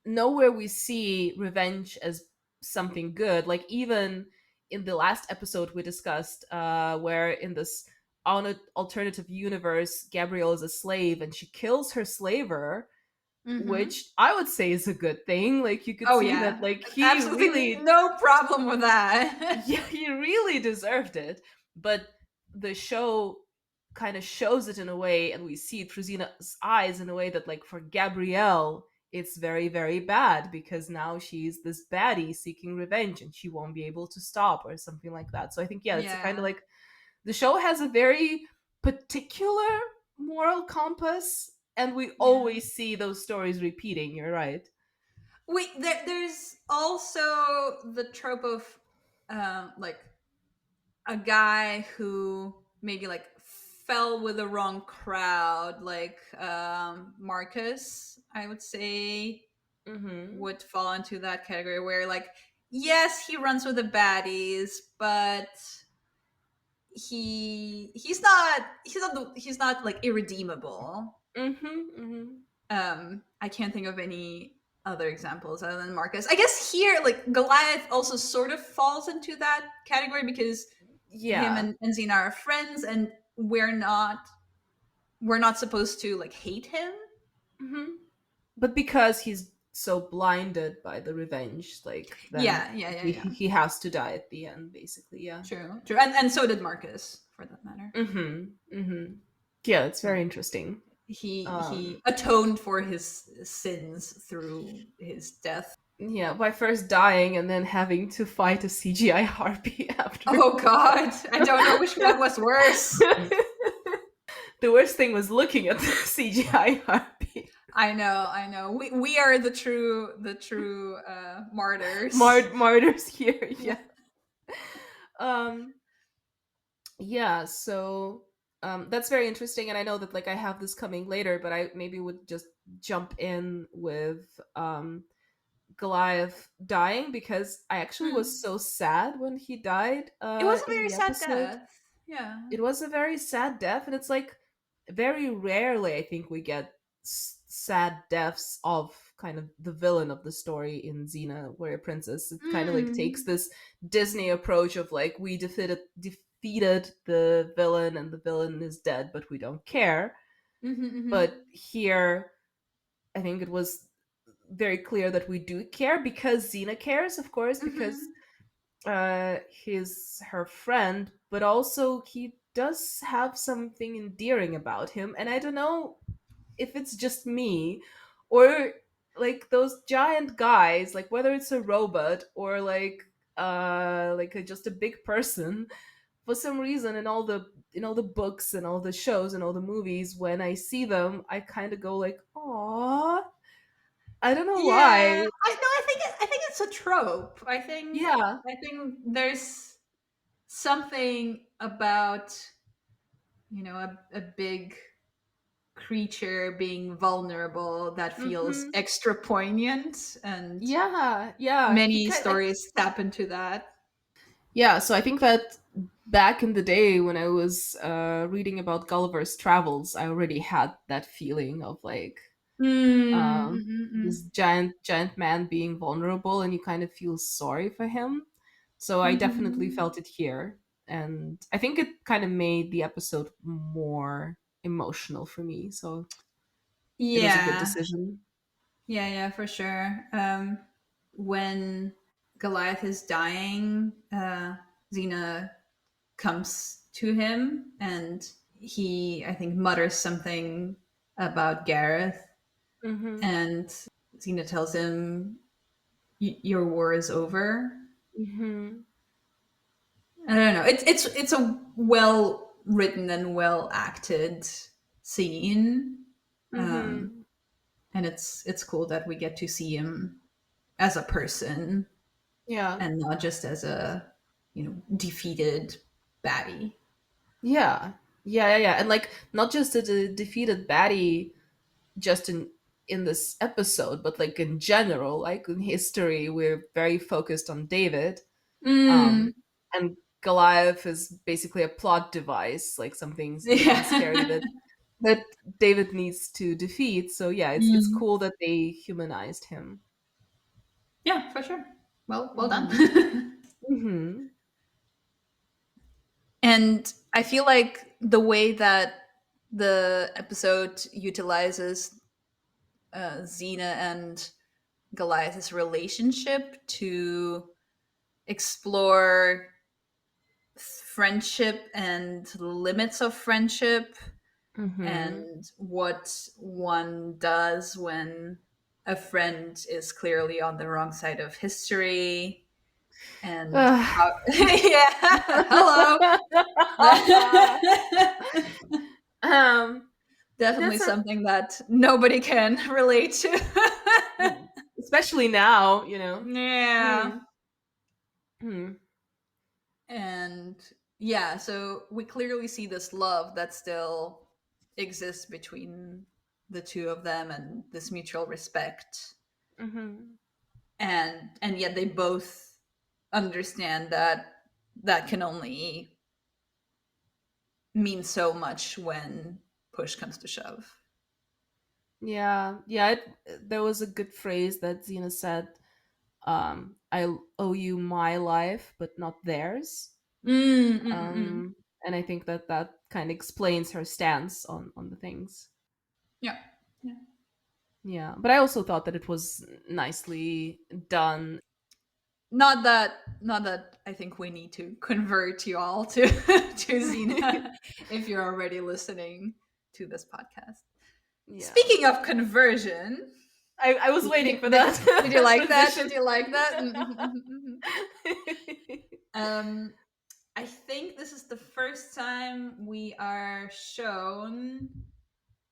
nowhere we see revenge as something good. Like even in the last episode we discussed, where in this alternative universe, Gabrielle is a slave and she kills her slaver, Hmm. which I would say is a good thing. Like you could Oh see that yeah, like he absolutely really, no problem with that. yeah, he really deserved it. But the show kind of shows it in a way, and we see it through Xena's eyes in a way that, like, for Gabrielle, it's very, very bad because now she's this baddie seeking revenge and she won't be able to stop or something like that. So I think, yeah, it's a kind of Yeah. like the show has a very particular moral compass, and we Yeah. always see those stories repeating. You're right. Wait, there's also the trope of like a guy who maybe like fell with the wrong crowd, like Marcus, I would say, Mm-hmm. would fall into that category where like yes, he runs with the baddies, but he's not like irredeemable. Mm-hmm. Mm-hmm. I can't think of any other examples other than Marcus. I guess here, like Goliath also sort of falls into that category because him Yeah. and Xena are friends, and we're not supposed to like hate him. Mm-hmm. But because he's so blinded by the revenge, like then Yeah, yeah, yeah, he yeah. he has to die at the end, basically. Yeah. True, true, and so did Marcus, for that matter. Mm-hmm. Mm-hmm. Yeah, it's very interesting. He atoned for his sins through his death. Yeah, by first dying and then having to fight a CGI harpy after. Oh God, I don't know which one was worse. The worst thing was looking at the CGI harpy. I know. We are the true martyrs. Martyrs here, yeah. Um, yeah, so that's very interesting, and I know that like I have this coming later, but I maybe would just jump in with Goliath dying because I actually was Hmm. so sad when he died It was a in very the sad episode. death. Yeah. It was a very sad death, and it's like very rarely I think we get sad deaths of kind of the villain of the story in Xena Warrior Princess. It kind of like takes Mm. this Disney approach of like we defeated the villain and the villain is dead, but we don't care. Mm-hmm, mm-hmm. But here I think it was very clear that we do care because Xena cares, of course, because Mm-hmm. he's her friend, but also he does have something endearing about him. And I don't know if it's just me or like those giant guys, like whether it's a robot or just a big person. For some reason, in all the books and all the shows and all the movies, when I see them, I kind of go like, "Aw." I don't know Yeah, why. I think it's a trope. Yeah. I think there's something about a big creature being vulnerable that feels Hmm. extra poignant, and Yeah, yeah. He many kind stories tap into that. Yeah, so I think that back in the day when I was reading about Gulliver's Travels, I already had that feeling of like Mm, mm, mm, this giant man being vulnerable, and you kind of feel sorry for him. So I definitely Mhm. felt it here. And I think it kind of made the episode more emotional for me. So it was a good Yeah. decision. Yeah, yeah, for sure. When Goliath is dying, Xena comes to him and he, I think, mutters something about Gareth, Mm-hmm. and Xena tells him, "Your war is over." Mm-hmm. I don't know. It's a well written and well acted scene, um, Mm-hmm. and it's cool that we get to see him as a person Yeah. and not just as a defeated baddie. Yeah. Yeah, yeah, yeah. And like not just as a defeated baddie just in this episode, but like in general, like in history, we're very focused on David. Mm. And Goliath is basically a plot device, like something scary Yeah. that David needs to defeat. So yeah, it's Mm. cool that they humanized him. Yeah, for sure. Well Hmm. done. Hmm. And I feel like the way that the episode utilizes Xena and Goliath's relationship to explore friendship and limits of friendship Hmm. and what one does when a friend is clearly on the wrong side of history and how yeah hello um, definitely that's a something that nobody can relate to. especially now, you know. Yeah. Mm. Mm. And yeah, so we clearly see this love that still exists between the two of them and this mutual respect. Hmm. And yet they both understand that that can only mean so much when push comes to shove. Yeah, yeah. There was a good phrase that Xena said. I owe you my life, but not theirs. Mm, mm, mm, mm. And I think that that kind of explains her stance on the things. Yeah. Yeah. Yeah, but I also thought that it was nicely done. Not that I think we need to convert you all to to Xena if you're already listening to this podcast. Yeah, Speaking of conversion, I was waiting for did, that did you like that? transition. Did you like that? um, I think this is the first time we are shown.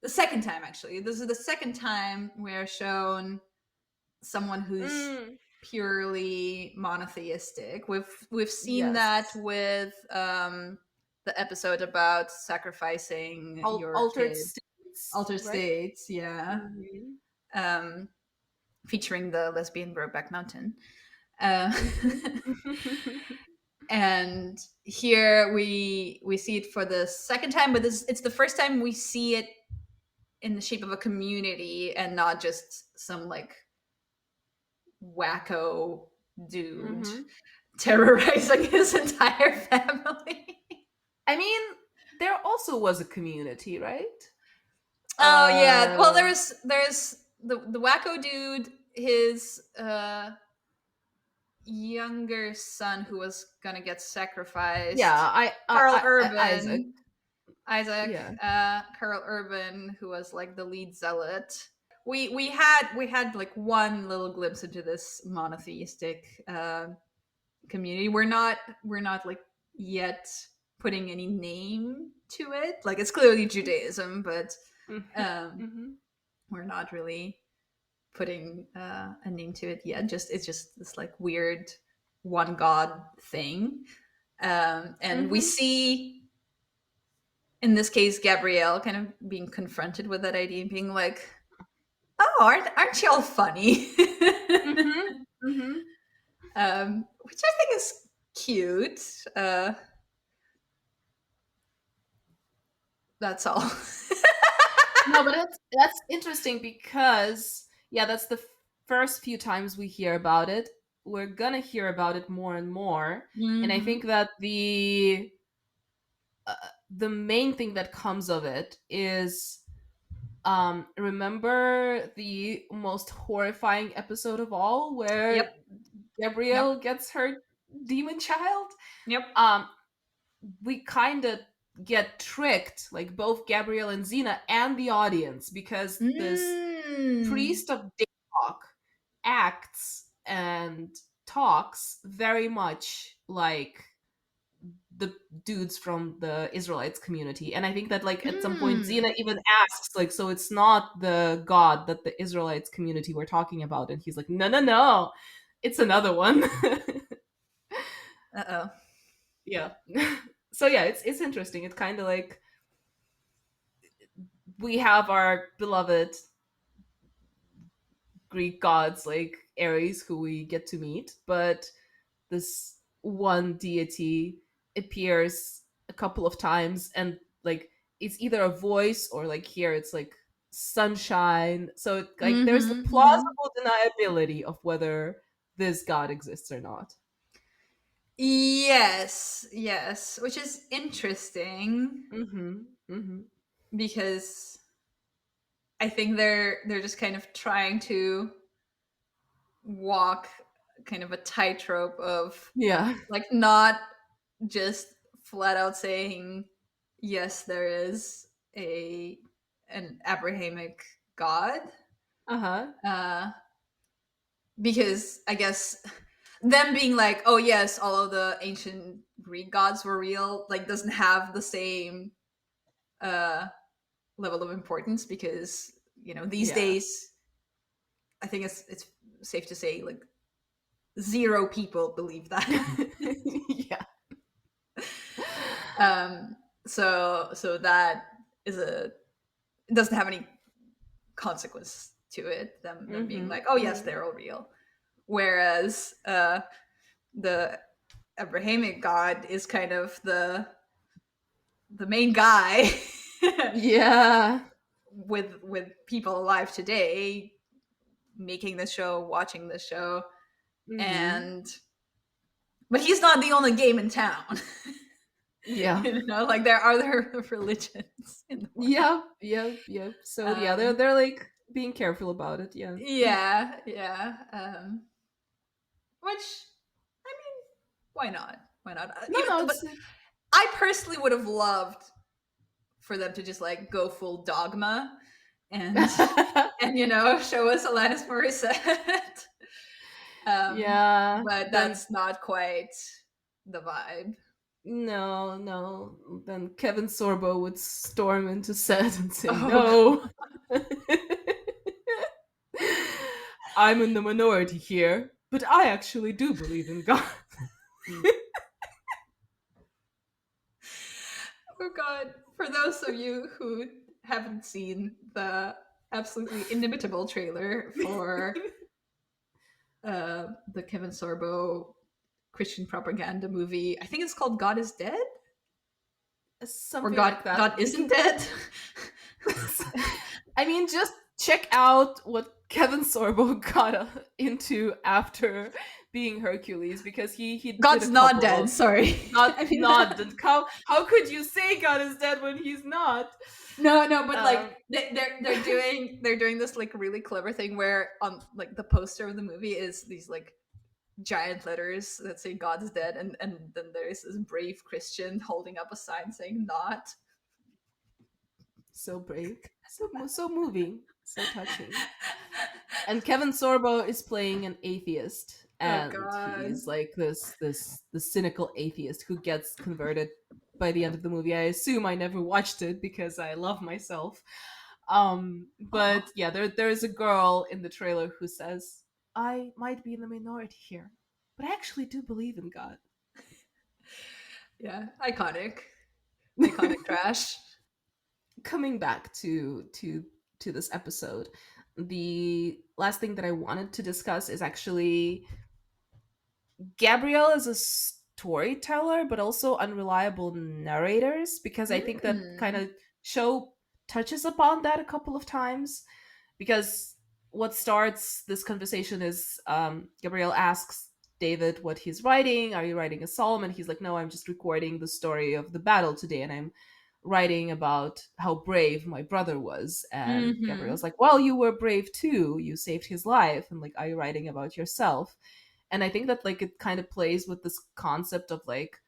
The second time, actually. This is the second time we are shown someone who's Mm, purely monotheistic. We've seen that yes, with the episode about sacrificing your altered kid, states, Alter right? States, yeah, Hmm. um, featuring the lesbian Brokeback Mountain. Uh, Hmm. and here we see it for the second time, but it's the first time we see it in the shape of a community and not just some like wacko dude Hmm. terrorizing his entire family. I mean, there also was a community, right? Oh yeah. Well, Uh, there's the wacko dude, his younger son who was gonna get yeah, sacrificed. Carl Isaac. Urban, Isaac, Yeah. Carl Urban, who was like the lead zealot. We had like one little glimpse into this monotheistic community. We're not like yet putting any name to it. Like it's clearly Judaism, but um, Hmm. we're not really putting a name to it yet. Just it's just this like weird one god thing, and we Hmm. see in this case Gabrielle kind of being confronted with that idea and being like, "Oh, aren't y'all funny?" Hmm. Hmm. Which I think is cute. That's all. No, but that's interesting because yeah, that's the first few times we hear about it, we're gonna hear about it more and more. And I Mhm. think that the main thing that comes of it is, remember the most horrifying episode of all, Yep. where Yep. Gabrielle gets her demon child? Yep. um we kind of get tricked, like both Gabrielle and Xena and the audience, because this Mm. priest of Daywalk acts and talks very much like the dudes from the Israelites community. And I think that, like, at some point Mm. Xena even asks, like, so it's not the god that the Israelites community were talking about? And he's like, no, no, no, it's another one. Uh-oh. Yeah. So yeah, it's interesting. It's kind of like we have our beloved Greek gods like Ares, who we get to meet, but this one deity appears a couple of times, and like it's either a voice, or like here it's like sunshine. So like there's the Mhm. Mhm. plausible deniability of whether this god exists or not. Yes, yes, which is interesting Mm-hmm. Mm-hmm. because I think they're just kind of trying to walk kind of a tightrope of Yeah. like not just flat out saying yes there is a an Abrahamic god, Uh-huh. uh because I guess them being like, oh yes, all of the ancient Greek gods were real, like doesn't have the same uh level of importance, because these Yeah. days I think it's safe to say like zero people believe that. Yeah. um so that is a it doesn't have any consequence to it, them being Mm-hmm. like, oh yes, Mm-hmm. they're all real, whereas the Abrahamic god is kind of the main guy Yeah. with people alive today making the show, watching the show, Mm-hmm. and but he's not the only game in town. Yeah. Like there are other religions in the world. Yep, yep, yep. So yeah, they're um they're like being careful about it. Yeah. yeah, yeah. Which, I mean, why not? Why not? No, Even, no, but it's I personally would have loved for them to just like go full dogma and show us Alanis Morissette. yeah. But Then that's not quite the vibe. no, no. Then Kevin Sorbo would storm into set and say, Oh, "No, I'm in the minority here, but I actually do believe in God." oh God. For those of you who haven't seen the absolutely inimitable trailer for the Kevin Sorbo Christian propaganda movie, I think it's called God is Dead? Or Something God like that. God isn't dead? I mean, just check out what Kevin Sorbo got into after being Hercules, because he did a God's not couple dead, of sorry. I mean, how could you say God is dead when he's not? no, but like Um, they're doing this like really clever thing where on like the poster of the movie is these like giant letters that say God is dead, and then there's this brave Christian holding up a sign saying not. so brave, so moving, so touching. And Kevin Sorbo is playing an atheist, Oh and God. he's like this cynical atheist who gets converted by the end of the movie. I assume I never watched it because I love myself. Oh. But yeah, there's a girl in the trailer who says, "I might be in the minority here, but I actually do believe in God." Yeah, iconic trash. Coming back to this episode, the last thing that I wanted to discuss is actually Gabrielle as a storyteller, but also unreliable narrators, because I think that kind Mm. of show touches upon that a couple of times. Because what starts this conversation is, Gabrielle asks David what he's writing. Are you writing a psalm? And he's like, no, I'm just recording the story of the battle today, and I'm writing about how brave my brother was. And Mm-hmm. Gabrielle's like, well, you were brave too. You saved his life. And like, are you writing about yourself? And I think that like it kind of plays with this concept of like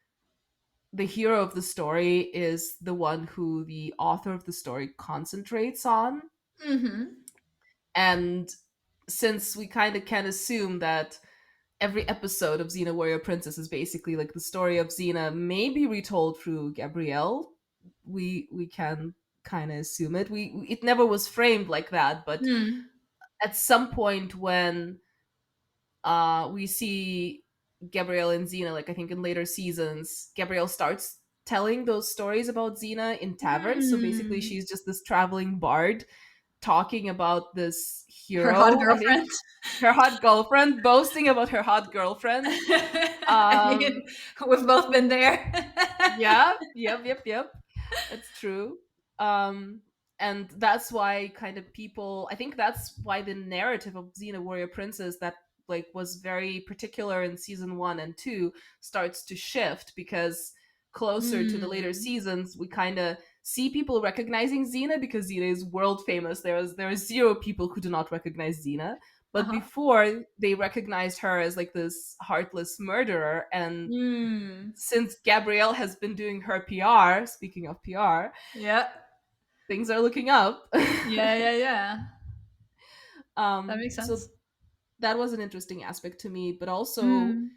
the hero of the story is the one who the author of the story concentrates on. Mm-hmm. And since we kind of can assume that every episode of Xena Warrior Princess is basically like the story of Xena, maybe retold through Gabrielle, we can kind of assume it. It never was framed like that, but Mm. at some point when we see Gabrielle and Xena, like I think in later seasons, Gabrielle starts telling those stories about Xena in taverns. So basically, Mm. she's just this traveling bard talking about this Her hot hero. I think girlfriend. her hot girlfriend, boasting about her hot girlfriend. I mean, we've both been there. Yeah, yep. It's true. Um, and that's why kind of people, I think that's why the narrative of Xena Warrior Princess that like was very particular in season 1 and 2 starts to shift, because closer to the later Mm. seasons we kind of see people recognizing Xena because Xena is world famous. There are zero people who do not recognize Xena. But Uh-huh. before, they recognized her as like this heartless murderer. And Mm. since Gabrielle has been doing her PR, speaking of PR, Yeah. things are looking up. Yeah. That makes So sense. that was an interesting aspect to me, but also Mm.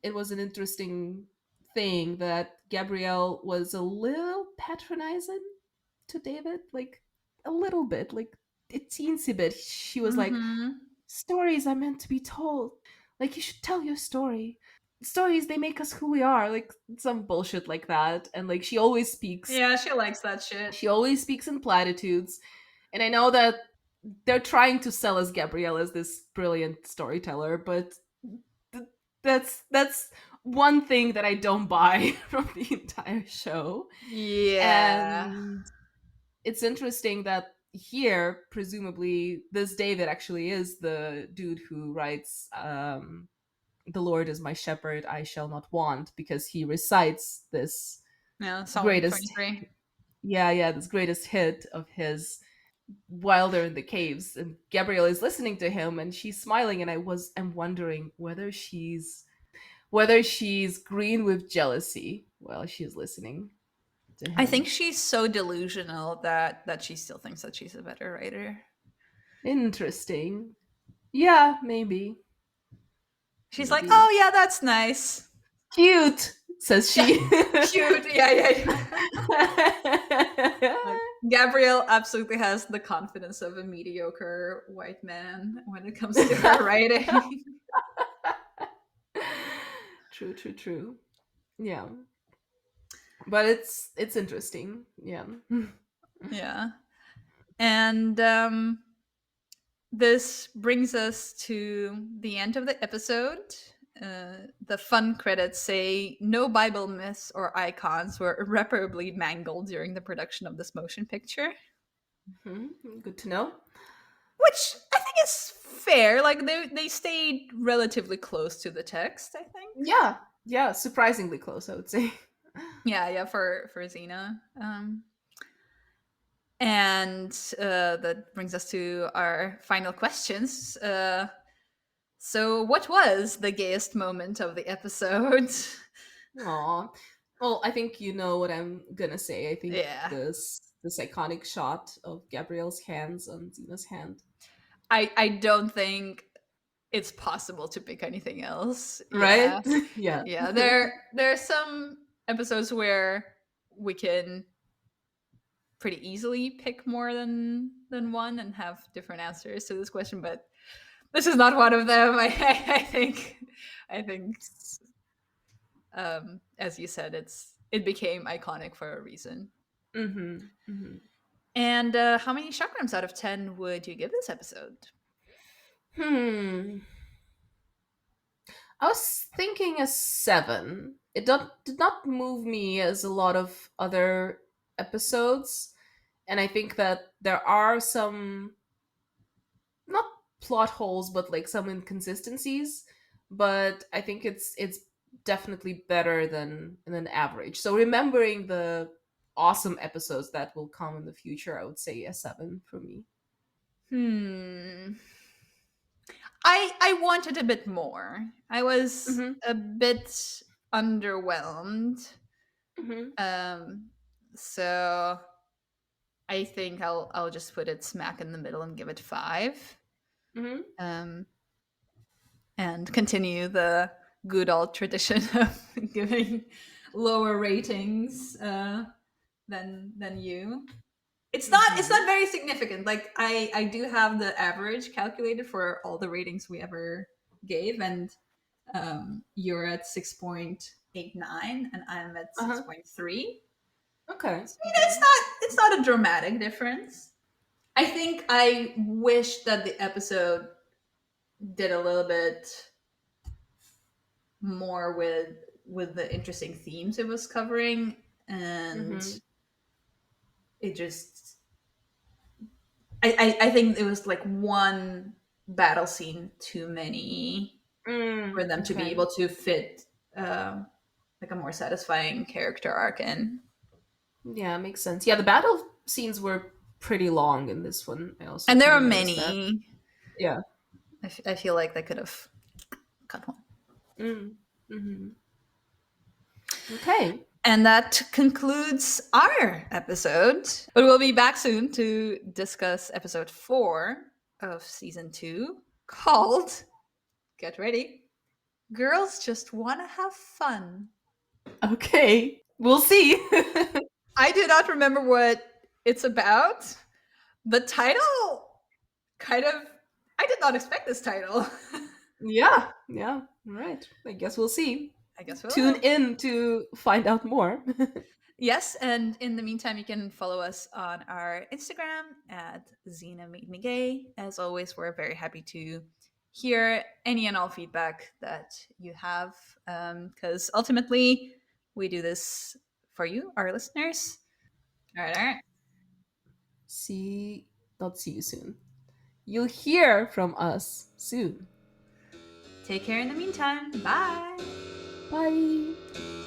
it was an interesting thing that Gabrielle was a little patronizing to David, like a little bit, like a teensy bit. She was like, Mm-hmm. stories are meant to be told. Like, you should tell your story. Stories, they make us who we are. Like, some bullshit like that. And like, Yeah, she likes that shit. she always speaks in platitudes. And I know that they're trying to sell us Gabrielle as this brilliant storyteller, but th- that's one thing that I don't buy from the entire show. Yeah. And it's interesting that here, presumably, this David actually is the dude who writes "The Lord is my shepherd; I shall not want," because he recites this Yeah, Psalm greatest, 23. this greatest hit of his while they're in the caves. And Gabrielle is listening to him, and she's smiling. And I'm wondering whether she's green with jealousy while she's listening to I think him. she's so delusional that she still thinks that she's a better writer. Interesting. Yeah, maybe. She's like, Maybe. "Oh yeah, that's nice. Cute, says Yeah, she. cute. Yeah." Like, Gabrielle absolutely has the confidence of a mediocre white man when it comes to her writing. True. Yeah. But it's interesting. Yeah. Yeah. And this brings us to the end of the episode. The fun credits say no Bible myths or icons were irreparably mangled during the production of this motion picture, Good to know. which I think is fair. Like they stayed relatively close to the text, I think. Yeah, surprisingly close, I would say. Yeah, for Xena. And that brings us to our final questions. So, what was the gayest moment of the episode? Aw. Well, I think you know what I'm gonna say. I think Yeah, this iconic shot of Gabrielle's hands on Xena's hand. I don't think it's possible to pick anything else. Right? Yeah, Yeah. yeah. There are some episodes where we can pretty easily pick more than one and have different answers to this question, but this is not one of them. I think as you said, it became iconic for a reason. Mm-hmm. And how many chakrams out of 10 would you give this episode? Hmm. I was thinking a 7. Did not move me as a lot of other episodes, and I think that there are some, not plot holes, but like some inconsistencies. but I think it's definitely better than an average. So remembering the awesome episodes that will come in the future, I would say a 7 for me. Hmm. I wanted a bit more. I was Mm-hmm. a bit underwhelmed. Mm-hmm. Um, so I think I'll just put it smack in the middle and give it 5. Mm-hmm. Um, and continue the good old tradition of giving lower ratings than you. It's not very significant. Like I do have the average calculated for all the ratings we ever gave, and you're at 6.89 and I'm at Uh-huh. 6.3. Okay. So, you know, Okay. it's not a dramatic difference. I think I wish that the episode did a little bit more with the interesting themes it was covering, and Mm-hmm. it just I think it was like one battle scene too many for them to be Okay. able to fit like a more satisfying character arc in. Yeah, makes sense. Yeah, the battle scenes were pretty long in this one. I also And there kind are of noticed that. many. Yeah. I feel like they could have cut one. Mm-hmm. Okay. And that concludes our episode. But we'll be back soon to discuss episode 4 of season 2 called, get ready, Girls Just Wanna Have Fun. Okay. We'll see. I do not remember what it's about. The title kind of, I did not expect this title. Yeah. Yeah. All right. I guess we'll see. I guess we Tune will. in to find out more. Yes, and in the meantime, you can follow us on our Instagram at Zena Made Me Gay. As always, we're very happy to hear any and all feedback that you have, because ultimately, we do this for you, our listeners. All right, all right. See, not see you soon. You'll hear from us soon. Take care in the meantime. Bye. Bye.